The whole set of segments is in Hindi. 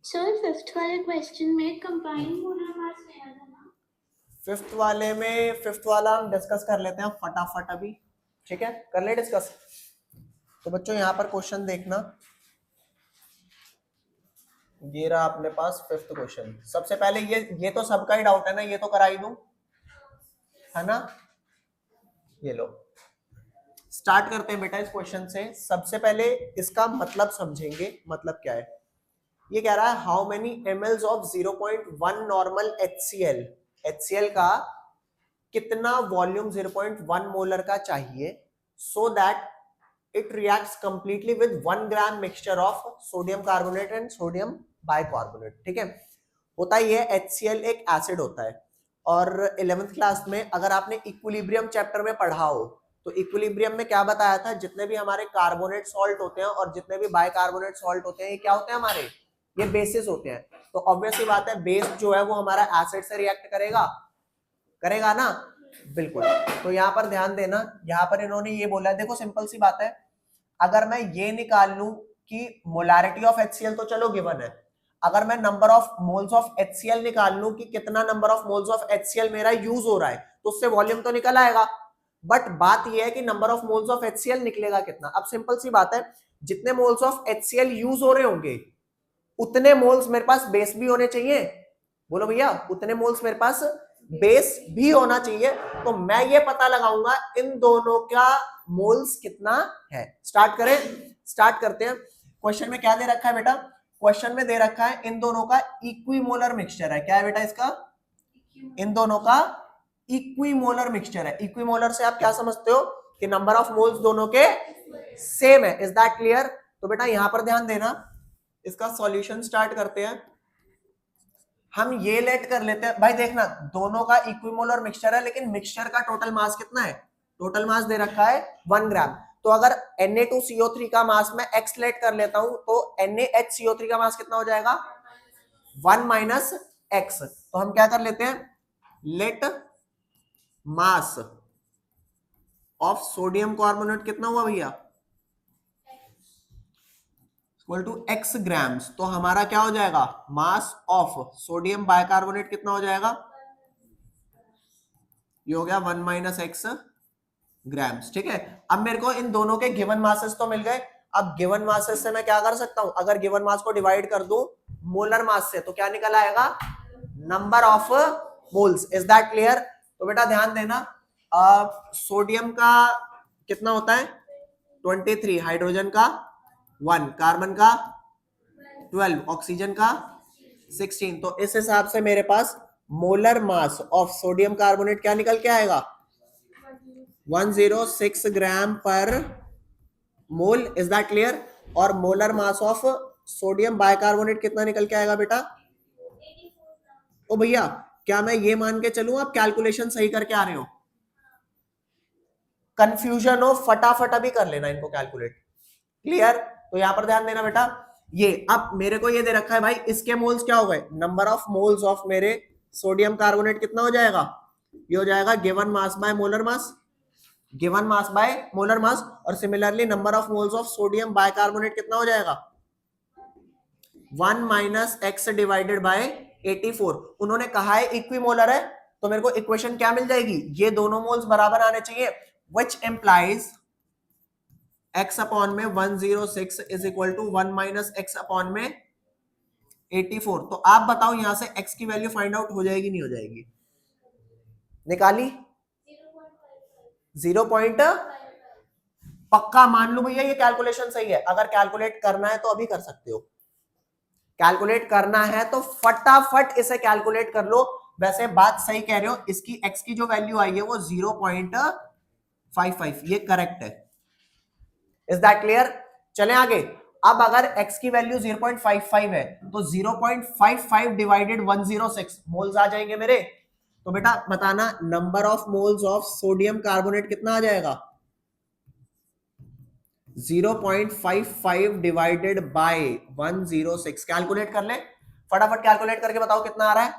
सर फिफ्थ वाले क्वेश्चन में कंबाइंड मोलर मास आया था ना। फिफ्थ वाले में फिफ्थ वाला हम डिस्कस कर लेते हैं फटाफट अभी, ठीक है, कर ले डिस्कस। तो बच्चों यहाँ पर क्वेश्चन देखना, ये रहा अपने पास फिफ्थ क्वेश्चन। सबसे पहले ये तो सबका ही डाउट है ना, ये तो करा ही दूं, है ना। ये लो, स्टार्ट करते हैं बेटा इस क्वेश्चन से। सबसे पहले इसका मतलब समझेंगे, मतलब क्या है। ये कह रहा है how many ml of 0.1 normal HCl, HCl का कितना वॉल्यूम 0.1 मोलर का चाहिए so that it reacts completely with 1 gram mixture of sodium carbonate and sodium bicarbonate. ठीक है, होता ही है HCl एक एसिड होता है, और 11th क्लास में अगर आपने इक्विलिब्रियम चैप्टर में पढ़ा हो तो इक्विलिब्रियम में क्या बताया था, जितने भी हमारे कार्बोनेट सॉल्ट होते हैं और जितने भी बाइकार्बोनेट सॉल्ट होते हैं, ये क्या होते हैं हमारे, ये बेसिस होते हैं। तो ऑब्वियसली बात है बेस जो है वो हमारा एसिड से रिएक्ट करेगा, करेगा ना, बिल्कुल। तो यहाँ पर ध्यान देना, यहाँ पर इन्होंने ये बोला है, देखो सिंपल सी बात है, अगर मैं ये निकाल लूं कि मोलारिटी ऑफ HCl तो चलो गिवन है, अगर मैं number of moles of HCl निकाल लूं कि कितना number of moles of HCl मेरा यूज हो रहा है, तो उससे वॉल्यूम तो निकल आएगा। बट बात यह है कि number of moles of HCl निकलेगा कितना। अब सिंपल सी बात है, जितने मोल्स ऑफ HCl यूज हो रहे होंगे उतने मोल्स मेरे पास बेस भी होने चाहिए। बोलो भैया, उतने मोल्स मेरे पास बेस भी होना चाहिए। तो मैं ये पता लगाऊंगा इन दोनों का मोल्स कितना है। स्टार्ट करें, स्टार्ट करते हैं। क्वेश्चन में क्या दे रखा है बेटा, क्वेश्चन में दे रखा है इन दोनों का इक्विमोलर मिक्सचर है। क्या है बेटा इसका, इन दोनों का इक्विमोलर मिक्सचर है। इक्विमोलर से आप क्या समझते हो कि नंबर ऑफ मोल्स दोनों के सेम है। Is that clear. तो बेटा यहां पर ध्यान देना, इसका सॉल्यूशन स्टार्ट करते हैं। हम ये लेट कर लेते हैं भाई, देखना दोनों का इक्विमोलर मिक्सचर है, लेकिन मिक्सचर का टोटल मास कितना है, टोटल मास दे रखा है 1 ग्राम। तो अगर Na2CO3 का मास मैं x लेट कर लेता हूं तो NaHCO3 का मास कितना हो जाएगा, 1 माइनस x। तो हम क्या कर लेते हैं, let mass of sodium carbonate कितना हुआ भैया, इक्वल टू x ग्राम्स। तो हमारा क्या हो जाएगा, मास ऑफ सोडियम बाइकार्बोनेट कितना हो जाएगा, ये हो गया 1 माइनस एक्स ग्राम्स। ठीक है, अब मेरे को इन दोनों के गिवन मासेस तो मिल गए। अब गिवन मासेस से मैं क्या कर सकता हूं, अगर गिवन मास को डिवाइड कर दूं मोलर मास से तो क्या निकल आएगा, number of moles. Is that clear. तो बेटा ध्यान देना, सोडियम का कितना होता है 23, हाइड्रोजन का 1, कार्बन का 12, ऑक्सीजन का 16। तो इस हिसाब से मेरे पास molar mass of sodium carbonate क्या निकल के आएगा, 106 gram per mole. Is that clear. और molar mass of sodium bicarbonate कितना निकल के आएगा बेटा, ओ भैया क्या मैं ये मान के चलूं आप कैलकुलेशन सही करके आ रहे हो, कंफ्यूजन हो फटाफट अभी कर लेना इनको कैलकुलेट। क्लियर। तो यहां पर ध्यान देना बेटा, ये अब मेरे को ये दे रखा है भाई, इसके मोल्स क्या हो गए, नंबर ऑफ मोल्स ऑफ मेरे सोडियम कार्बोनेट कितना हो जाएगा, ये हो जाएगा given mass by molar mass, given mass by molar mass. और similarly number of moles of sodium bicarbonate कितना हो जाएगा, 1 माइनस एक्स डिवाइडेड बाय 84। उन्होंने कहा है इक्विमोलर है, तो मेरे को इक्वेशन क्या मिल जाएगी, ये दोनों मोल्स बराबर आने चाहिए, व्हिच इंप्लाइज x अपॉन में 106 is equal to 1 minus x upon में 84। तो आप बताओ यहां से x की वैल्यू फाइंड आउट हो जाएगी नहीं हो जाएगी, निकाली 0. पक्का मान लो भैया ये कैलकुलेशन सही है। अगर कैलकुलेट करना है तो अभी कर सकते हो, कैलकुलेट करना है तो फटाफट इसे कैलकुलेट कर लो। वैसे बात सही कह रहे हो, इसकी x की जो वैल्यू आई है वो 0.55, ये करेक्ट है। Is that clear. चलें आगे। अब अगर x की वैल्यू 0.55 है तो 0.55 डिवाइडेड 106 मोल्स आ जाएंगे मेरे। तो बेटा बताना number of moles of sodium carbonate कितना आ जाएगा, 0.55 डिवाइडेड बाय 106। कैलकुलेट कर ले फटाफट, कैलकुलेट करके बताओ कितना आ रहा है,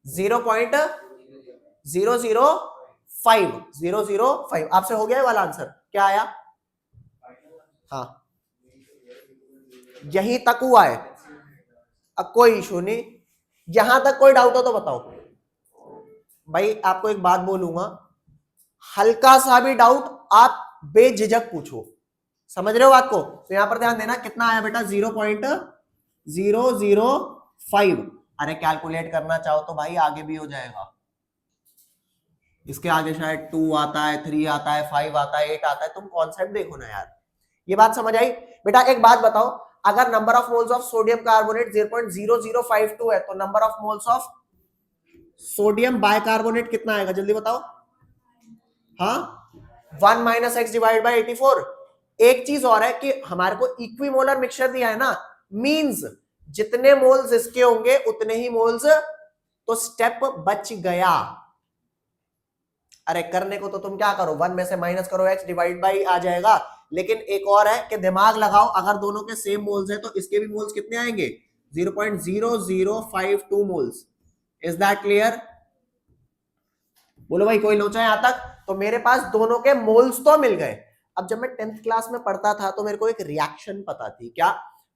0.005। आपसे हो गया है वाला आंसर, क्या आया, हाँ यहीं तक हुआ है, अब कोई इशू नहीं, यहां तक कोई डाउट हो तो बताओ भाई। आपको एक बात बोलूंगा, हल्का सा भी डाउट आप बेझिझक पूछो, समझ रहे हो बात को? तो यहां पर ध्यान देना, कितना आया बेटा 0.005। अरे कैलकुलेट करना चाहो तो भाई आगे भी हो जाएगा, इसके आगे शायद 2 आता है, 3 आता है, 5 आता है, 8 आता है, तुम कॉन्सेप्ट देखो ना यार। ये बात समझ आई बेटा? एक बात बताओ, अगर number of moles of sodium carbonate 0.0052 है तो number of moles of sodium bicarbonate कितना आएगा, जल्दी बताओ। हाँ, 1 माइनस एक्स डिवाइड बाई 84। एक चीज और है कि हमारे को इक्विमोलर मिक्सचर दिया है ना, मींस जितने मोल्स इसके होंगे उतने ही मोल्स, तो स्टेप बच गया। अरे करने को तो तुम क्या करो, 1 में से माइनस करो, एक्स डिवाइड बाई आ जाएगा। लेकिन एक और है कि दिमाग लगाओ, अगर दोनों के सेम मोल्स है तो इसके भी मोल्स कितने आएंगे, 0.0052 मोल्स। Is that clear? बोलो भाई, कोई लोचा यहां तक? तो मेरे पास दोनों के मोल्स तो मिल गए। अब जब मैं 10th क्लास में पढ़ता था तो मेरे को एक रिएक्शन पता थी, क्या?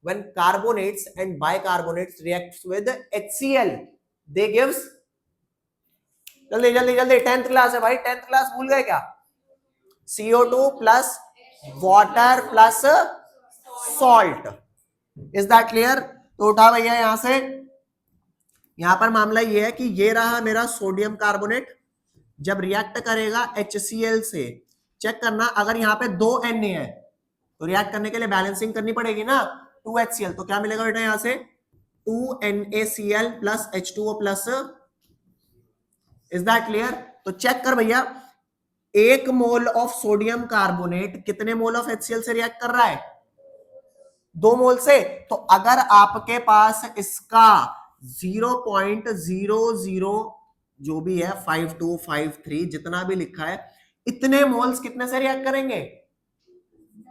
When carbonates and bicarbonates reacts with HCl they gives, जल्दी जल्दी जल्दी, 10th क्लास है भाई, 10th क्लास भूल गए क्या? CO2 plus water plus salt. Is that clear? तो उठा भैया यहां से, यहां पर मामला ये है कि ये रहा मेरा सोडियम कार्बोनेट, जब रिएक्ट करेगा HCl से, चेक करना अगर यहाँ पे 2 Na है तो रिएक्ट करने के लिए बैलेंसिंग करनी पड़ेगी ना, 2 HCl, तो क्या मिलेगा बेटा यहां से 2 NaCl plus H2O plus. Is that clear? तो चेक कर भैया, 1 मोल ऑफ सोडियम कार्बोनेट कितने मोल ऑफ HCl से रिएक्ट कर रहा है, 2 मोल से। तो अगर आपके पास इसका 0.00 जो भी है 5253 जितना भी लिखा है, इतने मोल्स कितने से रिएक्ट करेंगे,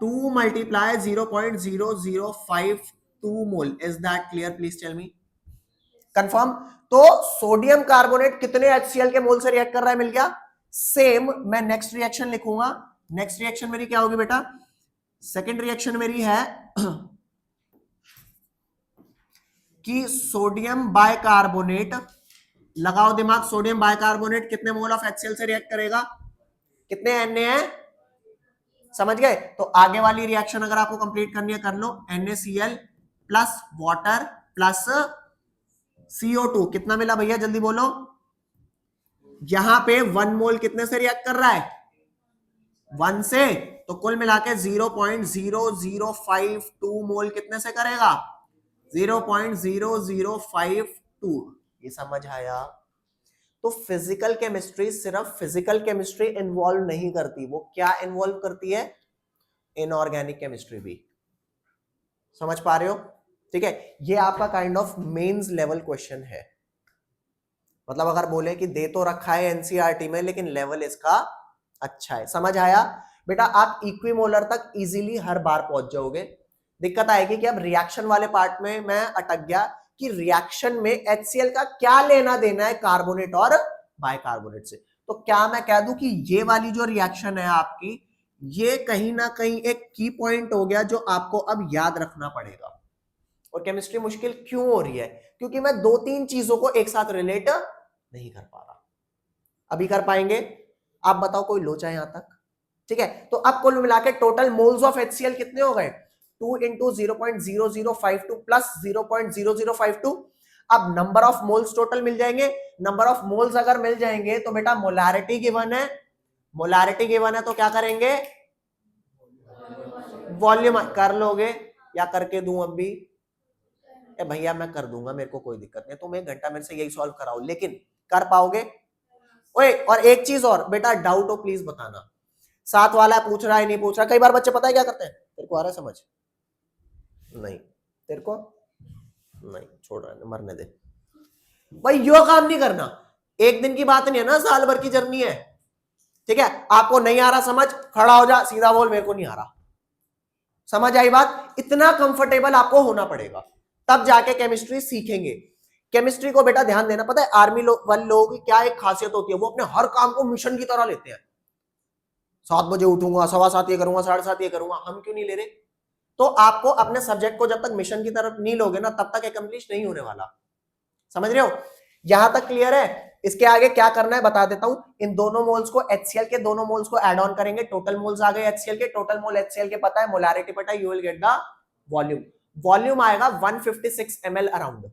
2 multiply 0.0052 mole. Is that clear? Please tell me, confirm? तो सोडियम कार्बोनेट कितने HCl के मोल से रिएक्ट कर रहा है, मिल गया। सेम मैं नेक्स्ट रिएक्शन लिखूंगा। नेक्स्ट रिएक्शन मेरी क्या होगी बेटा? सेकेंड रिएक्शन मेरी है कि सोडियम बाइकार्बोनेट, लगाओ दिमाग, सोडियम बाइकार्बोनेट कितने मोल ऑफ HCl से रिएक्ट करेगा, कितने Na है, समझ गए? तो आगे वाली रिएक्शन अगर आपको कंप्लीट करनी है कर लो, NaCl plus water plus CO2 कितना मिला भैया, जल्दी बोलो। यहां पे 1 मोल कितने से रिएक्ट कर रहा है, 1 से, तो कुल मिला के 0.0052 मोल कितने से करेगा, 0.0052। ये समझ आया? तो फिजिकल केमिस्ट्री सिर्फ फिजिकल केमिस्ट्री इन्वॉल्व नहीं करती, वो क्या इन्वॉल्व करती है, इनऑर्गेनिक केमिस्ट्री भी। समझ पा रहे हो? ठीक है, ये आपका kind of mains level question है। मतलब अगर बोले कि दे तो रखा है एनसीईआरटी में लेकिन लेवल इसका अच्छा है, समझ आया बेटा? आप इक्विमोलर तक इजीली हर बार पहुंच जाओगे। दिक्कत आएगी कि अब रिएक्शन वाले पार्ट में मैं अटक गया कि रिएक्शन में HCl का क्या लेना देना है कार्बोनेट और बाइकार्बोनेट से। तो क्या मैं कह दूं कि ये वाली जो रिएक्शन है आपकी, ये कहीं ना कहीं एक की पॉइंट हो गया जो आपको अब याद रखना पड़ेगा। और केमिस्ट्री मुश्किल क्यों हो रही है? क्योंकि मैं 2-3 चीजों को एक साथ रिलेट नहीं कर पा रहा। अभी कर पाएंगे? आप बताओ, कोई लोचा यहां तक? ठीक है, तो अब कुल मिला के टोटल मोल्स ऑफ HCl कितने हो गए, 2 इंटू 0.0052 प्लस 0.0052। अब नंबर ऑफ मोल्स टोटल मिल जाएंगे। नंबर ऑफ मोल्स अगर मिल जाएंगे तो बेटा मोलारिटी गिवन है, मोलारिटी गिवन है तो क्या करेंगे, वॉल्यूम कर लोगे या करके दूं अब भी? भैया मैं कर दूंगा, मेरे को कोई दिक्कत नहीं, तुम 1 घंटा मेरे से यही सॉल्व कराओ, लेकिन कर पाओगे? ओए, और एक चीज और बेटा, डाउट हो प्लीज बताना, साथ वाला पूछ रहा है नहीं पूछ रहा। कई बार बच्चे पता है क्या करते हैं, तेरे को आ रहा है समझ, नहीं तेरे को नहीं, छोड़ रहा है, मरने दे भाई, यो काम नहीं करना। एक दिन की बात नहीं है ना, साल भर की जर्नी है। ठीक है, आपको नहीं आ रहा समझ, खड़ा हो जा, सीधा बोल मेरे को नहीं आ रहा। समझ आई बात? इतना कंफर्टेबल आपको होना पड़ेगा, तब जाके केमिस्ट्री सीखेंगे। केमिस्ट्री को बेटा ध्यान देना, पता है आर्मी वाले लोगों की क्या एक खासियत होती है, वो अपने हर काम को मिशन की तरह लेते हैं। 7 बजे उठूंगा, 7:15 ये करूंगा, 7:30 ये करूंगा। हम क्यों नहीं ले रहे? तो आपको अपने सब्जेक्ट को जब तक मिशन की तरफ नहीं लोगे ना तब तक एकम्प्लिश नहीं होने वाला। समझ रहे हो? यहां तक क्लियर है? इसके आगे क्या करना है बता देता हूं। इन दोनों मोल्स को HCl के दोनों मोल्स को ऐड ऑन करेंगे, टोटल मोल्स आ गए HCl के, टोटल मोल HCl के पता है, मोलारिटी पता है, you will get the volume. Volume आएगा 156 ml around.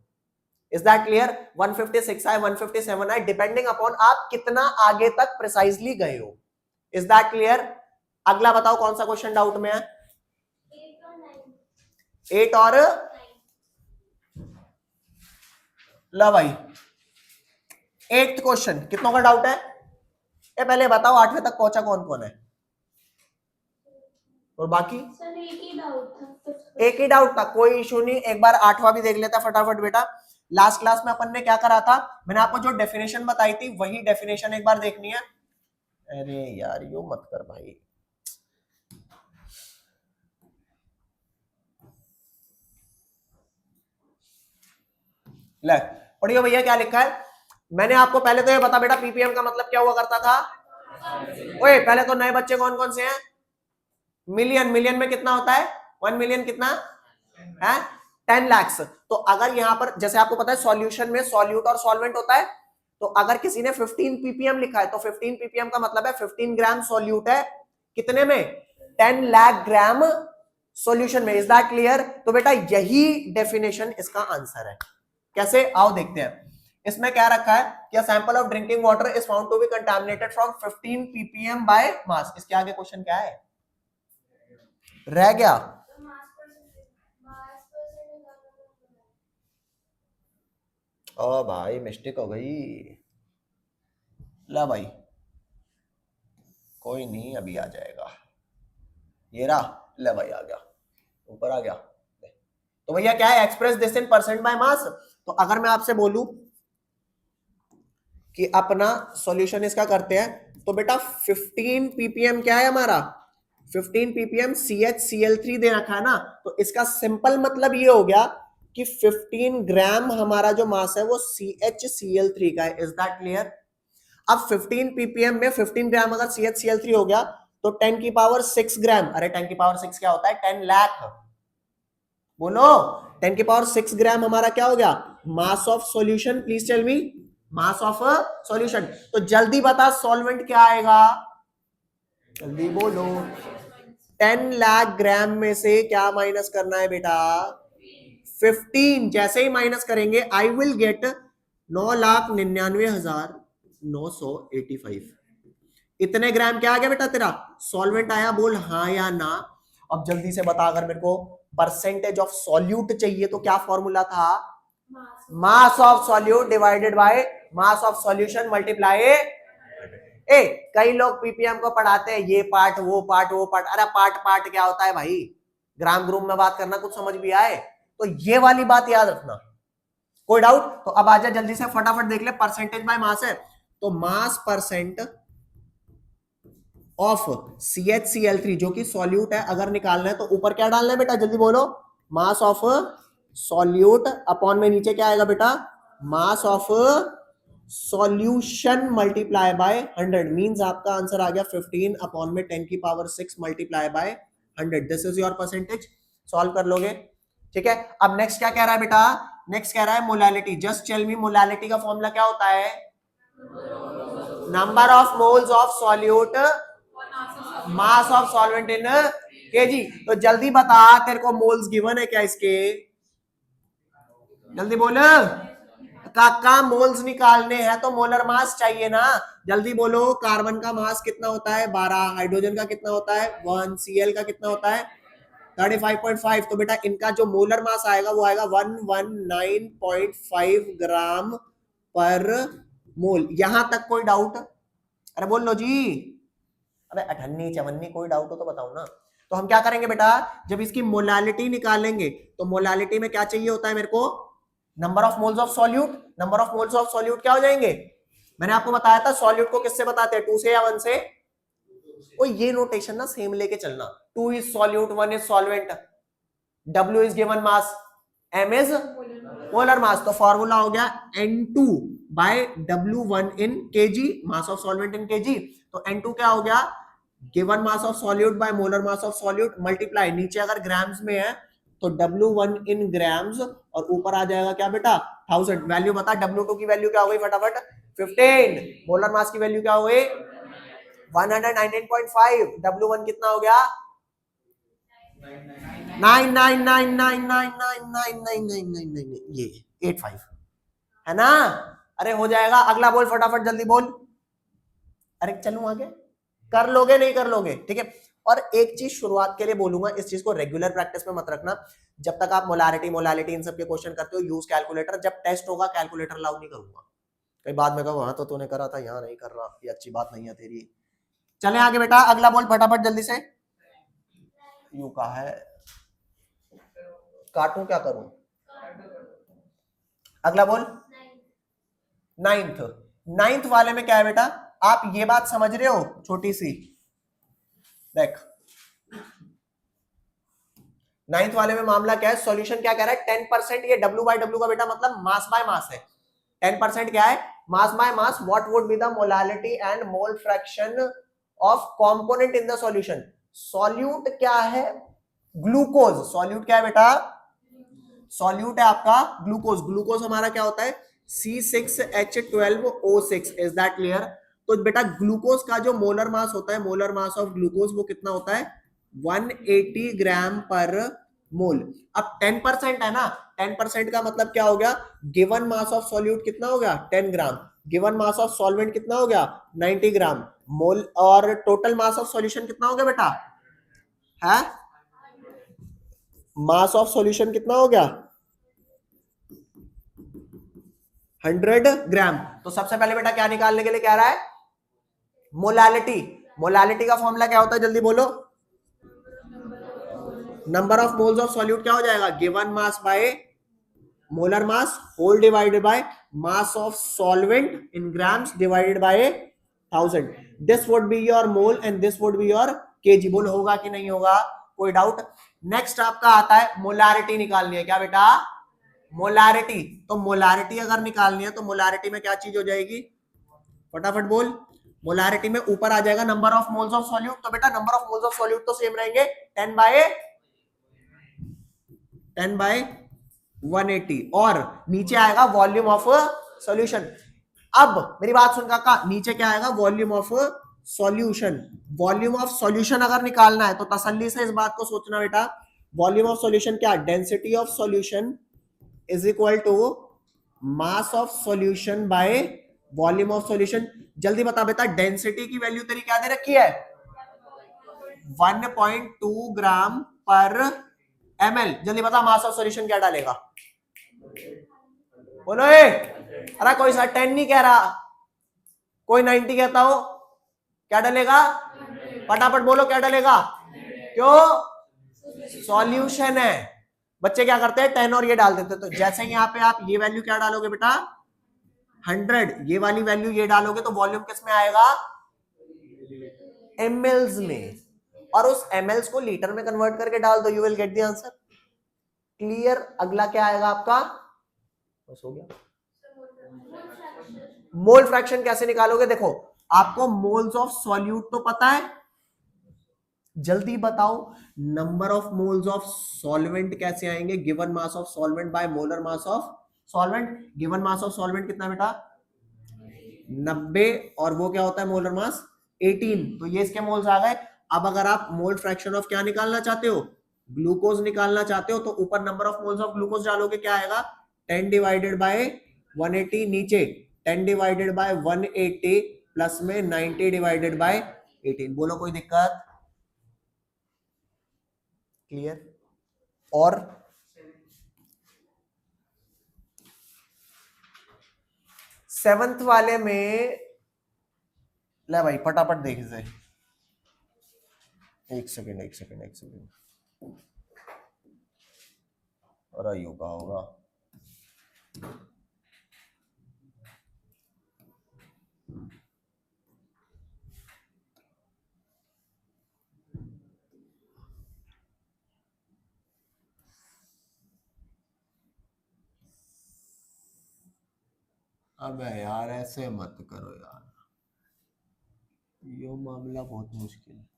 Is that clear? 156 आए, 157 आए, डिपेंडिंग अपॉन आप कितना आगे तक प्रिसाइजली गए हो। Is that clear? अगला बताओ कौन सा क्वेश्चन डाउट में है? 8 और ला भाई 8th क्वेश्चन कितनों का डाउट है? ये पहले बताओ 8वें तक पहुंचा कौन कौन है और बाकी? सर एक ही डाउट था। एक ही डाउट था, कोई इशू नहीं। एक बार 8वां भी देख लेता फटाफट बेटा। लास्ट क्लास में अपन ने क्या करा था? मैंने आपको जो डेफिनेशन बताई थी वही डेफिनेशन एक बार देखनी है। अरे यार यो मत कर भाई। ले पढ़ियो भैया क्या लिखा है। मैंने आपको पहले तो ये बता बेटा पीपीएम का मतलब क्या हुआ करता था। ओए पहले तो नए बच्चे कौन कौन से हैं? मिलियन। मिलियन में कितना होता है? 1 मिलियन कितना है? 10 lakhs। तो अगर यहां पर जैसे आपको पता है सॉल्यूशन में सॉल्यूट और सॉल्वेंट होता है, तो अगर किसी ने 15 ppm लिखा है तो 15 ppm का मतलब है 15 ग्राम सॉल्यूट है कितने में? 10 लाख ग्राम सॉल्यूशन में। Is that clear? तो बेटा यही डेफिनेशन इसका आंसर है। कैसे? आओ देखते हैं। इसमें क्या रखा है कि sample of drinking water is found to be contaminated from 15 ppm by mass. इसके आगे क्वेश्चन क्या है? रह गया ओ भाई मिस्टेक हो गई। ला भाई कोई नहीं अभी आ जाएगा। ये रहा, ले भाई आ गया, ऊपर आ गया। तो भैया क्या है? Express this in percent by mass. तो अगर मैं आपसे बोलूं कि अपना सॉल्यूशन इसका करते हैं तो बेटा 15 ppm क्या है हमारा? 15 ppm CHCl3 दे रखा है ना। तो इसका सिंपल मतलब ये हो गया कि 15 ग्राम हमारा जो मास है वो CHCl3 का है। Is that clear? अब 15 ppm में 15 ग्राम अगर CHCl3 हो गया तो 10 की पावर 6 ग्राम। अरे 10 की पावर 6 क्या होता है? 10 लाख। बोलो 10 की पावर 6 ग्राम हमारा क्या हो गया? Mass of solution. Please tell me mass of solution. तो जल्दी बता सॉल्वेंट क्या आएगा? जल्दी बोलो। 10 लाख ग्राम में से क्या माइनस करना है बेटा? 15। जैसे ही माइनस करेंगे आई विल गेट 9,99,985। इतने ग्राम क्या आ गया बेटा तेरा? सॉल्वेंट आया। बोल हाँ या ना। अब जल्दी से बता, अगर मेरे को परसेंटेज ऑफ सॉल्यूट चाहिए तो क्या फॉर्मूला था? मास of solute divided by mass of solution multiply. कई लोग पीपीएम को पढ़ाते हैं ये पार्ट वो पार्ट वो पार्ट। अरे पार्ट पार्ट क्या होता है भाई? ग्राम ग्रुप में बात करना कुछ समझ भी आए तो ये वाली बात याद रखना। कोई डाउट? तो अब आजा जल्दी से फटाफट देख ले। परसेंटेज बाय मास है तो मास परसेंट ऑफ CHCl3 जो कि सॉल्यूट है अगर निकालना है तो ऊपर क्या डालना है बेटा? जल्दी बोलो। मास ऑफ सॉल्यूट अपॉन में नीचे क्या आएगा बेटा? मास of solution multiply by 100। Means आपका आंसर आ गया 15 अपॉन में 10 की power 6 multiply by 100। This is your percentage. Solve कर लोगे? ठीक है। अब नेक्स्ट क्या कह रहा है बेटा? नेक्स्ट कह रहा है molality. Just tell me molality का फॉर्मूला क्या होता है? Number of moles of solute mass of solvent in kg. तो जल्दी बता तेरे को मोल्स गिवन है क्या इसके? जल्दी बोल काका। मोल्स निकालने हैं तो मोलर मास चाहिए ना। जल्दी बोलो। कार्बन का मास कितना होता है? 12। हाइड्रोजन का कितना होता है? 1। Cl का कितना होता है? 35.5। तो बेटा इनका जो मोलर मास आएगा वो आएगा 119.5 ग्राम पर मोल। यहां तक कोई डाउट? अरे बोल लो जी। अबे अठन्नी चवन्नी कोई डाउट हो तो बताओ ना। तो हम क्या करेंगे बेटा? जब इसकी मोलालिटी निकालेंगे तो मोलालिटी में क्या चाहिए होता है मेरे को? Number of moles of solute. Number of moles of solute क्या हो जाएंगे? मैंने आपको बताया था सॉल्यूट को किससे बताते हैं? 2 से या 1 से? ओ ये नोटेशन ना सेम लेके चलना। 2 is solute, 1 is solvent, W is given mass, M is molar mass. तो फॉर्मूला हो गया N2 by W1 in kg, mass of solvent in kg। तो N2 क्या हो गया? Given mass of solute by molar mass of solute multiply, नीचे अगर ग्राम्स में है तो W1 इन ग्राम्स और ऊपर आ जाएगा क्या बेटा 1000। वैल्यू बता, W2 की वैल्यू क्या हो गई फटाफट 15, मोलर मास की वैल्यू क्या हो गई 119.5, W1 कितना हो गया 999999999, ये 85 है ना। अरे हो जाएगा, अगला बोल फटाफट जल्दी बोल। अरे चलूं आगे, कर लोगे नहीं कर लोगे, ठीक है। और एक चीज शुरुआत के लिए बोलूंगा, इस चीज को रेगुलर प्रैक्टिस में मत रखना। जब तक आप मोलारिटी मोलालिटी इन सब के क्वेश्चन करते हो यूज कैलकुलेटर, जब टेस्ट होगा कैलकुलेटर अलाउ नहीं करूंगा। कई बाद में कहो हाँ तो तूने करा था यहाँ नहीं कर रहा, ये अच्छी बात नहीं है तेरी। चले आगे बेटा, अगला बोल फटाफट जल्दी से। यू का है, काटूं क्या करूं, अगला बोल। नाइन्थ, नाइन्थ वाले में क्या है बेटा, आप ये बात समझ रहे हो छोटी सी, देख नाइन्थ वाले में मामला क्या है, सॉल्यूशन क्या कह रहा है 10%, ये W बाय W का बेटा मतलब मास बाय मास है। 10% क्या है मास by mass, what would be the molality and mole fraction of component in the solution. Solute क्या है ग्लूकोज, सॉल्यूट क्या है बेटा, सॉल्यूट है आपका ग्लूकोज। ग्लूकोज हमारा क्या होता है C6H12O6, इज दैट क्लियर। तो बेटा ग्लूकोज का जो मोलर मास होता है, मोलर मास ऑफ ग्लूकोज वो कितना होता है 180 ग्राम पर मोल। अब 10% है ना, 10% का मतलब क्या हो गया, गिवन मास ऑफ सॉल्यूट कितना हो गया 10 ग्राम, गिवन मास ऑफ सॉल्वेंट कितना हो गया 90 ग्राम मोल, और टोटल मास ऑफ सॉल्यूशन कितना हो गया बेटा है, मास ऑफ सॉल्यूशन कितना हो गया 100 ग्राम। तो सबसे पहले बेटा क्या निकालने के लिए कह रहा है मोलालिटी। मोलालिटी का फॉर्मूला क्या होता है जल्दी बोलो, number of moles of solute क्या हो जाएगा given mass by molar mass whole divided by mass of solvent in grams divided by 1000। This would be your mole and this would be your kg. बोल होगा कि नहीं होगा, कोई डाउट। नेक्स्ट आपका आता है मोलारिटी निकालनी है, क्या बेटा मोलारिटी। तो मोलारिटी अगर निकालनी है तो मोलारिटी में क्या चीज हो जाएगी फटाफट बोल, मोलारिटी में ऊपर आ जाएगा number of moles of solute. तो बेटा number of moles of solute तो सेम रहेंगे 10/180, और नीचे आएगा वॉल्यूम ऑफ सॉल्यूशन। अब मेरी बात सुन काका, नीचे क्या आएगा volume of solution. Volume of solution अगर निकालना है तो तसल्ली से इस बात को सोचना बेटा, वॉल्यूम ऑफ सॉल्यूशन क्या, density of solution is equal to mass of solution by volume of solution. जल्दी बता बेटा डेंसिटी की वैल्यू तेरी क्या दे रखी है 1.2 ग्राम पर ml। जल्दी बता मास ऑफ सॉल्यूशन क्या डालेगा, बोलो अरे कोई सा 10 नहीं कह रहा, कोई 90 कहता हो, क्या डालेगा फटाफट बोलो क्या डालेगा, क्यों सॉल्यूशन है। बच्चे क्या करते हैं 10 और ये डाल देते, तो जैसे यहाँ पे आप ये वैल्यू क्या डालोगे बेटा 100, ये वाली वैल्यू ये डालोगे तो वॉल्यूम किस में आएगा mls में, और उस mls को लीटर में कन्वर्ट करके डाल दो, you will get the answer. Clear. अगला क्या आएगा आपका, बस हो गया। मोल फ्रैक्शन कैसे निकालोगे, देखो आपको मोल्स ऑफ सॉल्यूट तो पता है, जल्दी बताओ number of moles of solvent कैसे आएंगे, given mass of solvent bye molar mass of solvent. Given mass of solvent कितना बेटा 90, और वो क्या होता है मोलर मास 18, तो ये इसके मोल्स आ गए। अब अगर आप मोल फ्रैक्शन ऑफ क्या निकालना चाहते हो ग्लूकोज निकालना चाहते हो, तो ऊपर number of moles of glucose डालोगे, क्या आएगा 10 डिवाइडेड बाय 180, नीचे 10 डिवाइडेड बाय 180 प्लस में 90 डिवाइडेड बाय 18। बोलो कोई दिक्कत, क्लियर। और सेवंथ वाले में ले भाई फटाफट देख इसे, एक सेकंड एक सेकंड एक सेकंड, अरे योगा होगा अबे यार ऐसे मत करो यार, ये मामला बहुत मुश्किल है।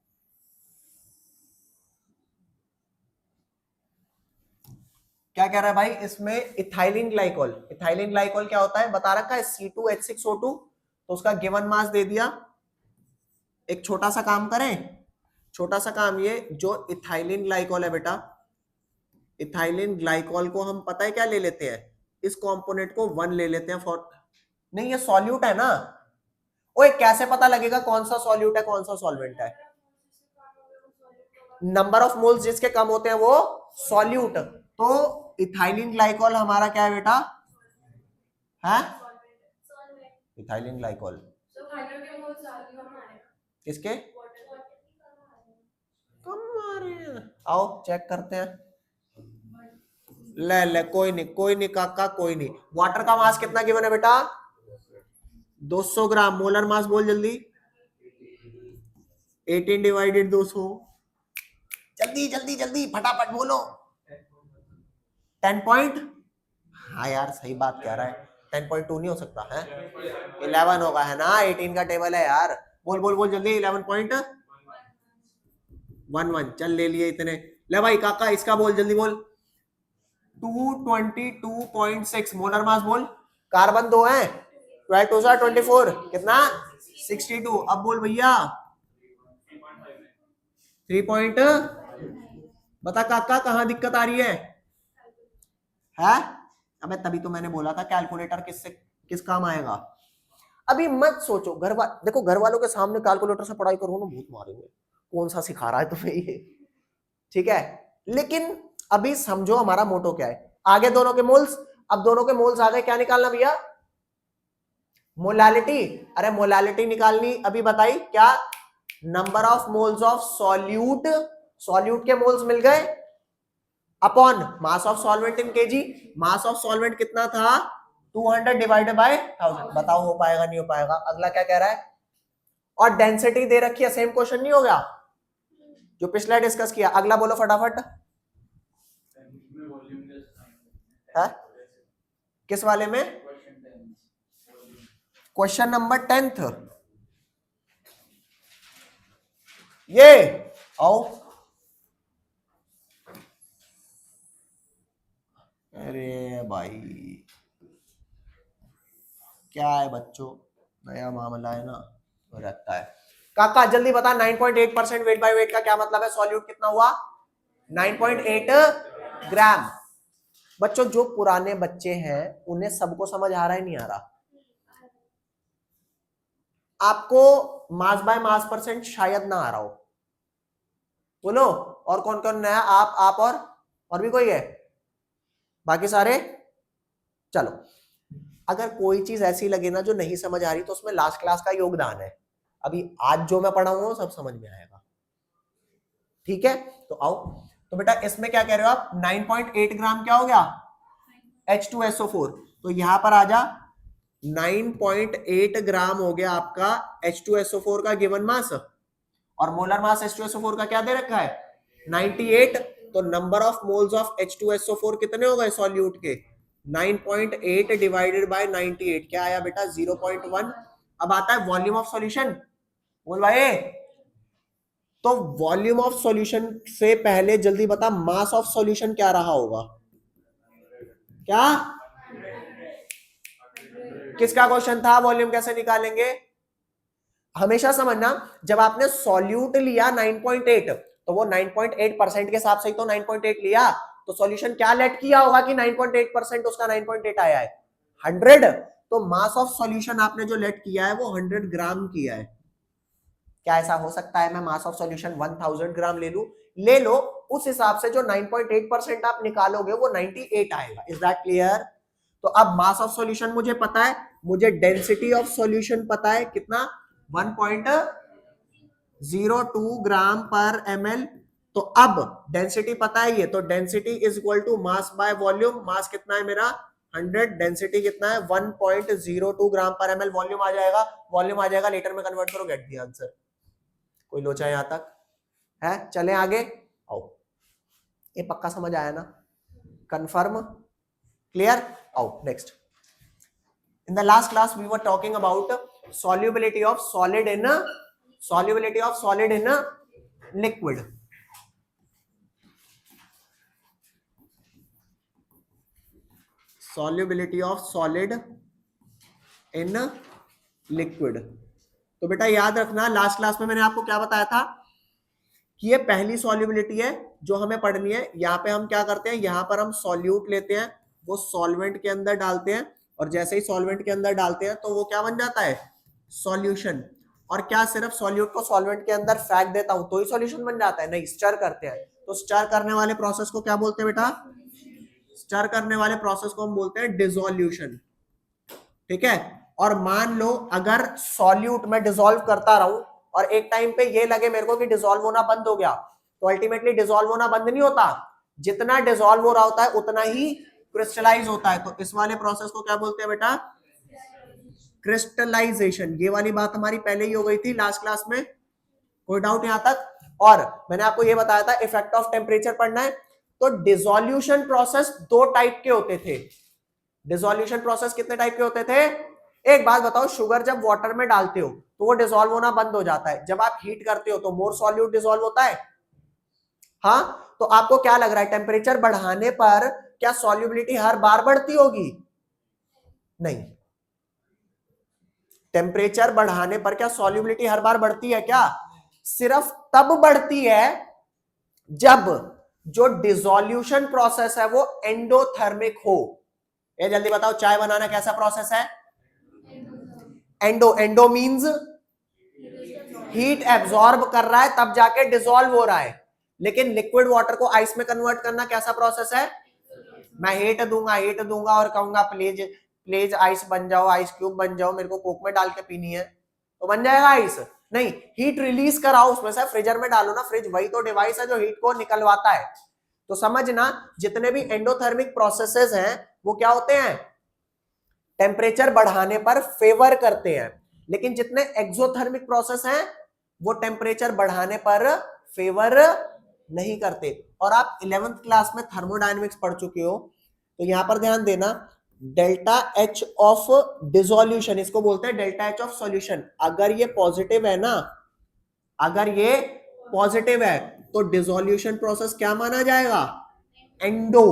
क्या कह रहा है भाई इसमें? Ethylene glycol. इथाइलिन ग्लाइकोल क्या होता है बता रखा है, C2H6O2। तो उसका गिवन मास दे दिया। एक छोटा सा काम करें, छोटा सा काम ये, जो इथाइलिन ग्लाइकोल है बेटा, इथाइलिन ग्लाइकोल को हम पता है क्या ले लेते हैं, इस कंपोनेंट को 1 ले लेते हैं फॉर, नहीं ये सॉल्यूट है ना। ओए कैसे पता लगेगा कौन सा सॉल्यूट है कौन सा सॉल्वेंट है? नंबर ऑफ मोल्स जिसके कम होते हैं वो सॉल्यूट। तो इथाइलिन ग्लाइकोल हमारा क्या है बेटा? है इथाइलिन ग्लाइकोल किसके कम आ रहे हैं? आओ चेक करते हैं। ले कोई नहीं काका, कोई नहीं। वाटर का मास कितना गिवन है बेटा? 200 ग्राम। मोलर मास बोल जल्दी। 18 डिवाइडेड 200। जल्दी जल्दी जल्दी फटाफट बोलो। 10 पॉइंट, हाँ यार सही बात कह रहा है। 10.2 नहीं हो सकता है, 11 होगा है ना, 18 का टेबल है यार। बोल बोल बोल जल्दी। 11.11। चल ले लिए इतने। ले भाई काका इसका बोल जल्दी बोल। 222.6 मोलर मास बोल। कार्बन 2 है, 12 2 24 कितना? 62। अब बोल भैया 3 पॉइंट। बता काका कहां दिक्कत आ रही है? अबे तभी तो मैंने बोला था कैलकुलेटर किस काम आएगा। अभी मत सोचो देखो घर वालों के सामने कैलकुलेटर से पढ़ाई करो ना भूत मारेंगे, कौन सा सिखा रहा है तुम्हें ये, ठीक है। लेकिन अभी समझो हमारा मोटो क्या है। आगे दोनों के मोल्स, अब दोनों के मोल्स आ गए, क्या निकालना भैया? मोलालिटी। अरे मोलालिटी निकालनी अभी बताई क्या? Number of moles of solute, solute के मोल्स मिल गए upon mass of solvent in KG. Mass of solvent कितना था? 200 डिवाइडेड बाय 1000। बताओ हो पाएगा नहीं हो पाएगा? अगला क्या कह रहा है? और डेंसिटी दे रखी है, सेम क्वेश्चन नहीं हो गया जो पिछला डिस्कस किया? अगला बोलो फटाफट। है किस वाले में? Question number 10th। ये आओ। अरे भाई क्या है बच्चों, नया मामला है ना तो रहता है। काका जल्दी बता 9.8% वेट बाय वेट का क्या मतलब है? सॉल्यूट कितना हुआ? 9.8 ग्राम। बच्चों जो पुराने बच्चे हैं उन्हें सबको समझ आ रहा है नहीं आ रहा? आपको मास बाय मास परसेंट शायद ना आ रहा हो, बोलो। और कौन कौन नया? आप और भी कोई है? बाकी सारे चलो। अगर कोई चीज ऐसी लगे ना जो नहीं समझ आ रही तो उसमें लास्ट क्लास का योगदान है। अभी आज जो मैं पढ़ाऊंगा सब समझ में आएगा, ठीक है। तो आओ, तो बेटा इसमें क्या कह रहे हो आप? 9.8 ग्राम क्या हो गया? H2SO4। तो यहां पर आ जा, 9.8 ग्राम हो गया आपका H2SO4 का गिवन मास। और मोलर मास H2SO4 का क्या दे रखा है? 98। तो number of moles of H2SO4 कितने हो गए सॉल्यूट के? 9.8 डिवाइडेड बाय 98 क्या आया बेटा? 0.1। अब आता है वॉल्यूम ऑफ सॉल्यूशन। बोल भाई। तो वॉल्यूम ऑफ सॉल्यूशन से पहले जल्दी बता मास ऑफ सॉल्यूशन क्या रहा होगा? क्या किसका क्वेश्चन था? वॉल्यूम कैसे निकालेंगे? हमेशा समझना, जब आपने सॉल्यूट लिया 9.8 तो वो 9.8% के हिसाब से ही तो 9.8 लिया। तो सॉल्यूशन क्या लेट किया होगा कि 9.8% उसका 9.8 आया है? 100। तो मास ऑफ सॉल्यूशन आपने जो लेट किया है वो 100 ग्राम किया है। क्या ऐसा हो सकता है मैं मास ऑफ सॉल्यूशन 1000 ग्राम ले लूं? ले लो, उस हिसाब से जो 9.8% आप निकालोगे वो 98 आएगा। Is that clear? तो अब मास ऑफ सॉल्यूशन मुझे पता है, मुझे डेंसिटी ऑफ सॉल्यूशन पता है कितना? 1.02 ग्राम पर ml। तो अब डेंसिटी पता है ये, तो density is equal to mass by volume. Mass कितना है मेरा? 100। डेंसिटी कितना है? 1.02 ग्राम पर ml। वॉल्यूम आ जाएगा, वॉल्यूम आ जाएगा, लीटर में कन्वर्ट करो, गेट द आंसर। कोई लोचा यहां तक है? चले आगे। आओ, ये पक्का समझ आया ना? कंफर्म? क्लियर? आओ next. In the last class we were talking about solubility of solid in solubility of solid in a liquid. Solubility of solid in a liquid. तो बेटा याद रखना, लास्ट क्लास में मैंने आपको क्या बताया था कि ये पहली सॉल्युबिलिटी है जो हमें पढ़नी है. यहाँ पे हम क्या करते हैं, यहाँ पर हम सॉल्यूट लेते हैं, वो सॉल्वेंट के अंदर डालते हैं, और जैसे ही सॉल्वेंट के अंदर डालते हैं तो वो क्या बन जाता है, सॉल्यूशन. और क्या सिर्फ सॉल्यूट को सॉल्वेंट के अंदर फेंक देता हूं तो ही सॉल्यूशन बन जाता है? नहीं, स्टर करते हैं. तो स्टर करने वाले प्रोसेस को क्या बोलते हैं बेटा? स्टर करने वाले प्रोसेस को हम बोलते हैं डिसोल्यूशन. ठीक है. और मान लो अगर सॉल्यूट में डिसॉल्व करता रहूं और एक टाइम पे ये लगे मेरे को कि डिसॉल्व होना बंद हो गया, तो अल्टीमेटली डिसॉल्व होना बंद नहीं होता. जितना डिसॉल्व हो रहा होता है उतना ही क्रिस्टलाइज होता है. तो इस वाले प्रोसेस को क्या बोलते हैं बेटा? क्रिस्टलाइजेशन. ये वाली बात हमारी पहले ही हो गई थी लास्ट क्लास में. कोई डाउट यहां तक? और मैंने आपको ये बताया था इफेक्ट ऑफ टेम्परेचर पढ़ना है. तो डिसोल्यूशन प्रोसेस दो टाइप के होते थे. डिसोल्यूशन प्रोसेस कितने टाइप के होते थे? एक बात बताओ, शुगर जब वाटर में डालते हो तो वो डिसॉल्व होना बंद हो जाता है. जब आप हीट करते हो तो मोर सॉल्यूट डिसॉल्व होता है. हाँ, तो आपको क्या लग रहा है, टेम्परेचर बढ़ाने पर क्या सॉल्युबिलिटी हर बार बढ़ती होगी? नहीं. टेम्परेचर बढ़ाने पर क्या सॉल्युबिलिटी हर बार बढ़ती है क्या? सिर्फ तब बढ़ती है जब जो डिसोल्यूशन प्रोसेस है वो एंडोथर्मिक हो. ये जल्दी बताओ, चाय बनाना कैसा प्रोसेस है? एंडो मींस हीट एब्जॉर्ब कर रहा है तब जाके डिसॉल्व हो रहा है. लेकिन लिक्विड वाटर को आइस में कन्वर्ट करना कैसा प्रोसेस है? मैं हीट दूंगा और कहूंगा प्लीज प्लीज आइस बन जाओ, आइस क्यूब बन जाओ, मेरे को कोक में डाल के पीनी है, तो बन जाएगा आइस? नहीं, हीट रिलीज कराओ उसमें से, फ्रीजर में डालो ना. फ्रिज वही तो डिवाइस है जो हीट को निकलवाता है. तो समझना, जितने भी एंडोथर्मिक प्रोसेसेस हैं वो क्या होते हैं? टेम्परेचर बढ़ाने पर फेवर करते हैं. लेकिन जितने एक्सोथर्मिक प्रोसेस हैं वो टेम्परेचर बढ़ाने पर फेवर नहीं करते. और आप 11th क्लास में थर्मोडायनेमिक्स पढ़ चुके हो, तो यहां पर ध्यान देना, डेल्टा एच ऑफ डिसोल्यूशन, इसको बोलते हैं डेल्टा एच ऑफ सॉल्यूशन. अगर ये पॉजिटिव है ना, अगर ये पॉजिटिव है तो डिसोल्यूशन प्रोसेस क्या माना जाएगा? एंडो.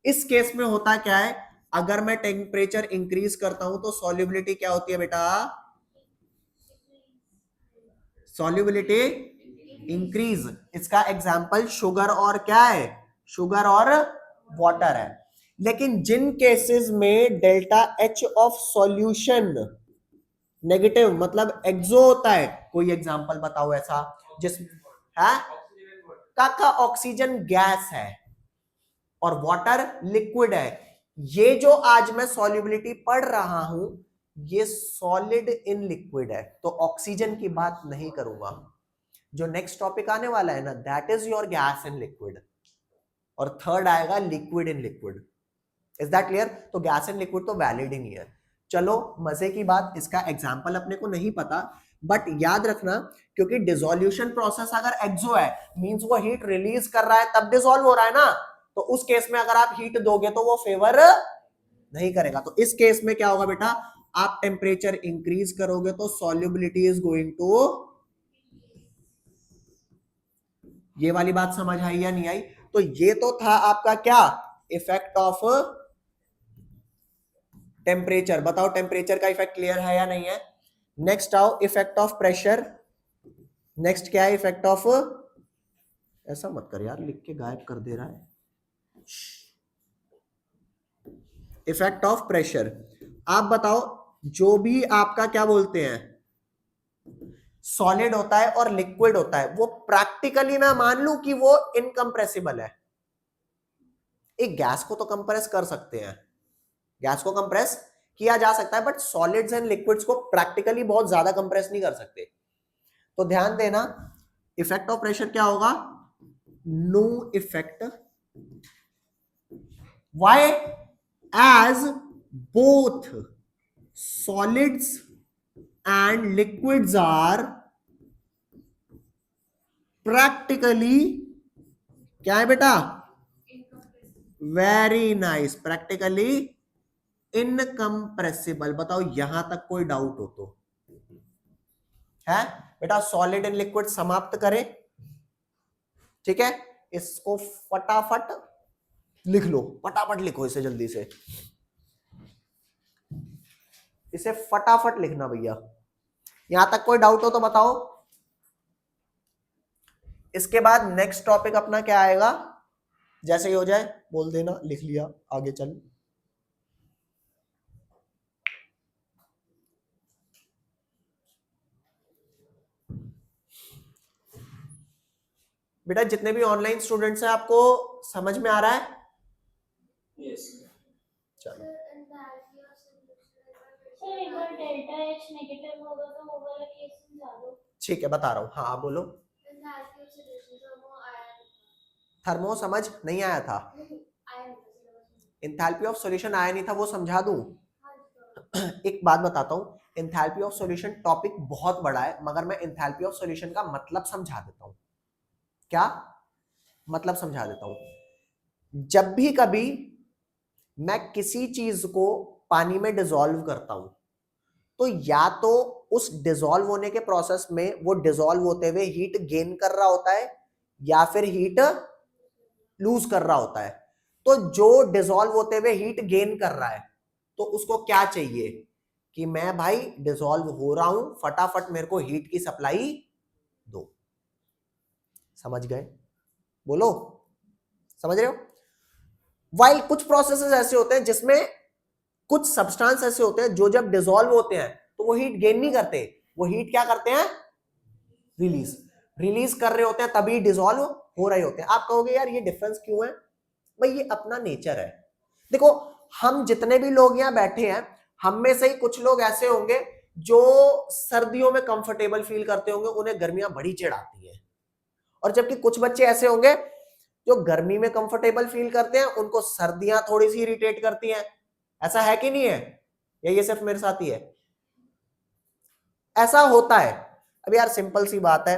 इस केस में होता क्या है, अगर मैं टेम्परेचर इंक्रीज करता हूं तो सॉल्युबिलिटी क्या होती है बेटा? Solubility increase. इसका एग्जांपल शुगर और क्या है? शुगर और वाटर है. लेकिन जिन केसेस में delta H of solution negative मतलब एक्सो होता है, कोई एग्जांपल बताओ ऐसा जिस है का ऑक्सीजन गैस है और वाटर लिक्विड है. ये जो आज मैं सॉल्युबिलिटी पढ़ रहा हूं ये सॉलिड इन लिक्विड है, तो ऑक्सीजन की बात नहीं करूंगा. जो नेक्स्ट टॉपिक आने वाला है ना, that is your gas in liquid, और थर्ड आएगा liquid in liquid. Is that clear? तो गैस इन लिक्विड तो वैलिड ही नहीं है. चलो मजे की बात, इसका एग्जाम्पल अपने को नहीं पता, बट याद रखना, क्योंकि डिसोल्यूशन प्रोसेस अगर एक्सो है मींस वो हीट रिलीज कर रहा है तब डिसॉल्व हो रहा है ना, तो उस केस में अगर आप हीट दोगे तो वो फेवर नहीं करेगा. तो इस केस में क्या होगा बेटा, आप टेम्परेचर इंक्रीज करोगे तो सॉल्युबिलिटी इज गोइंग टू. ये वाली बात समझ आई या नहीं आई? तो ये तो था आपका क्या, इफेक्ट ऑफ टेम्परेचर. बताओ टेम्परेचर का इफेक्ट क्लियर है या नहीं है? नेक्स्ट आओ, इफेक्ट ऑफ प्रेशर. नेक्स्ट क्या है? इफेक्ट ऑफ, ऐसा मत कर यार, लिख के गायब कर दे रहा है. Effect of pressure. आप बताओ, जो भी आपका क्या बोलते हैं सॉलिड होता है और लिक्विड होता है, वो प्रैक्टिकली मैं मान लूं कि वो इनकंप्रेसिबल है. एक गैस को तो कंप्रेस कर सकते हैं, गैस को कंप्रेस किया जा सकता है, बट सॉलिड्स एंड लिक्विड्स को प्रैक्टिकली बहुत ज्यादा कंप्रेस नहीं कर सकते. तो ध्यान देना, इफेक्ट ऑफ प्रेशर क्या होगा? No effect. Why? As both solids and liquids are practically क्या है बेटा? Very nice, practically incompressible. बताओ यहां तक कोई डाउट हो तो है बेटा, सॉलिड एंड लिक्विड समाप्त करें, ठीक है। इसको फटाफट लिख लो, फटाफट लिखो इसे जल्दी से, इसे फटाफट लिखना भैया। यहां तक कोई डाउट हो तो बताओ। इसके बाद नेक्स्ट टॉपिक अपना क्या आएगा, जैसे ही हो जाए बोल देना, लिख लिया, आगे चल। बेटा जितने भी ऑनलाइन स्टूडेंट्स हैं, आपको समझ में आ रहा है? यस चलो सर एक बार डेल्टा एच नेगेटिव होगा तो वो वाला केस समझा दो। ठीक है, बता रहा हूँ। हाँ बोलो। थर्मो समझ नहीं आया था, एंथैल्पी ऑफ सॉल्यूशन आया नहीं था, वो समझा दूं? एक बात बताता हूँ, एंथैल्पी ऑफ सॉल्यूशन टॉपिक बहुत बड़ा है, मगर मैं एंथैल्पी ऑफ सॉल्यूशन का मतलब समझा देता हूँ। क्या मतलब समझा देता हूँ। जब भी कभी मैं किसी चीज को पानी में डिसॉल्व करता हूं, तो या तो उस डिसॉल्व होने के प्रोसेस में वो डिसॉल्व होते हुए हीट गेन कर रहा होता है या फिर हीट लूज कर रहा होता है। तो जो डिसॉल्व होते हुए हीट गेन कर रहा है, तो उसको क्या चाहिए कि मैं भाई डिसॉल्व हो रहा हूं, फटाफट मेरे को हीट की सप्लाई दो। समझ गए? बोलो, समझ रहे हो? वाइल कुछ प्रोसेसेस ऐसे होते हैं जिसमें कुछ सब्सटेंस ऐसे होते हैं जो जब डिसॉल्व होते हैं तो वो हीट गेन नहीं करते, वो हीट क्या करते हैं, रिलीज कर रहे होते हैं, तभी डिसॉल्व हो रहे होते हैं। आप कहोगे यार ये डिफरेंस क्यों है? भाई ये अपना नेचर है। देखो हम जितने भी लोग यहां बैठे हैं, हम में से ही कुछ लोग ऐसे होंगे जो सर्दियों में कंफर्टेबल फील करते होंगे, उन्हें गर्मियां बड़ी चिढ़ाती है। और जबकि कुछ बच्चे ऐसे होंगे जो गर्मी में कंफर्टेबल फील करते हैं, उनको सर्दियां थोड़ी सी इरिटेट करती हैं। ऐसा है कि नहीं है? या ये सिर्फ मेरे साथ ही है? ऐसा होता है। अब यार सिंपल सी बात है,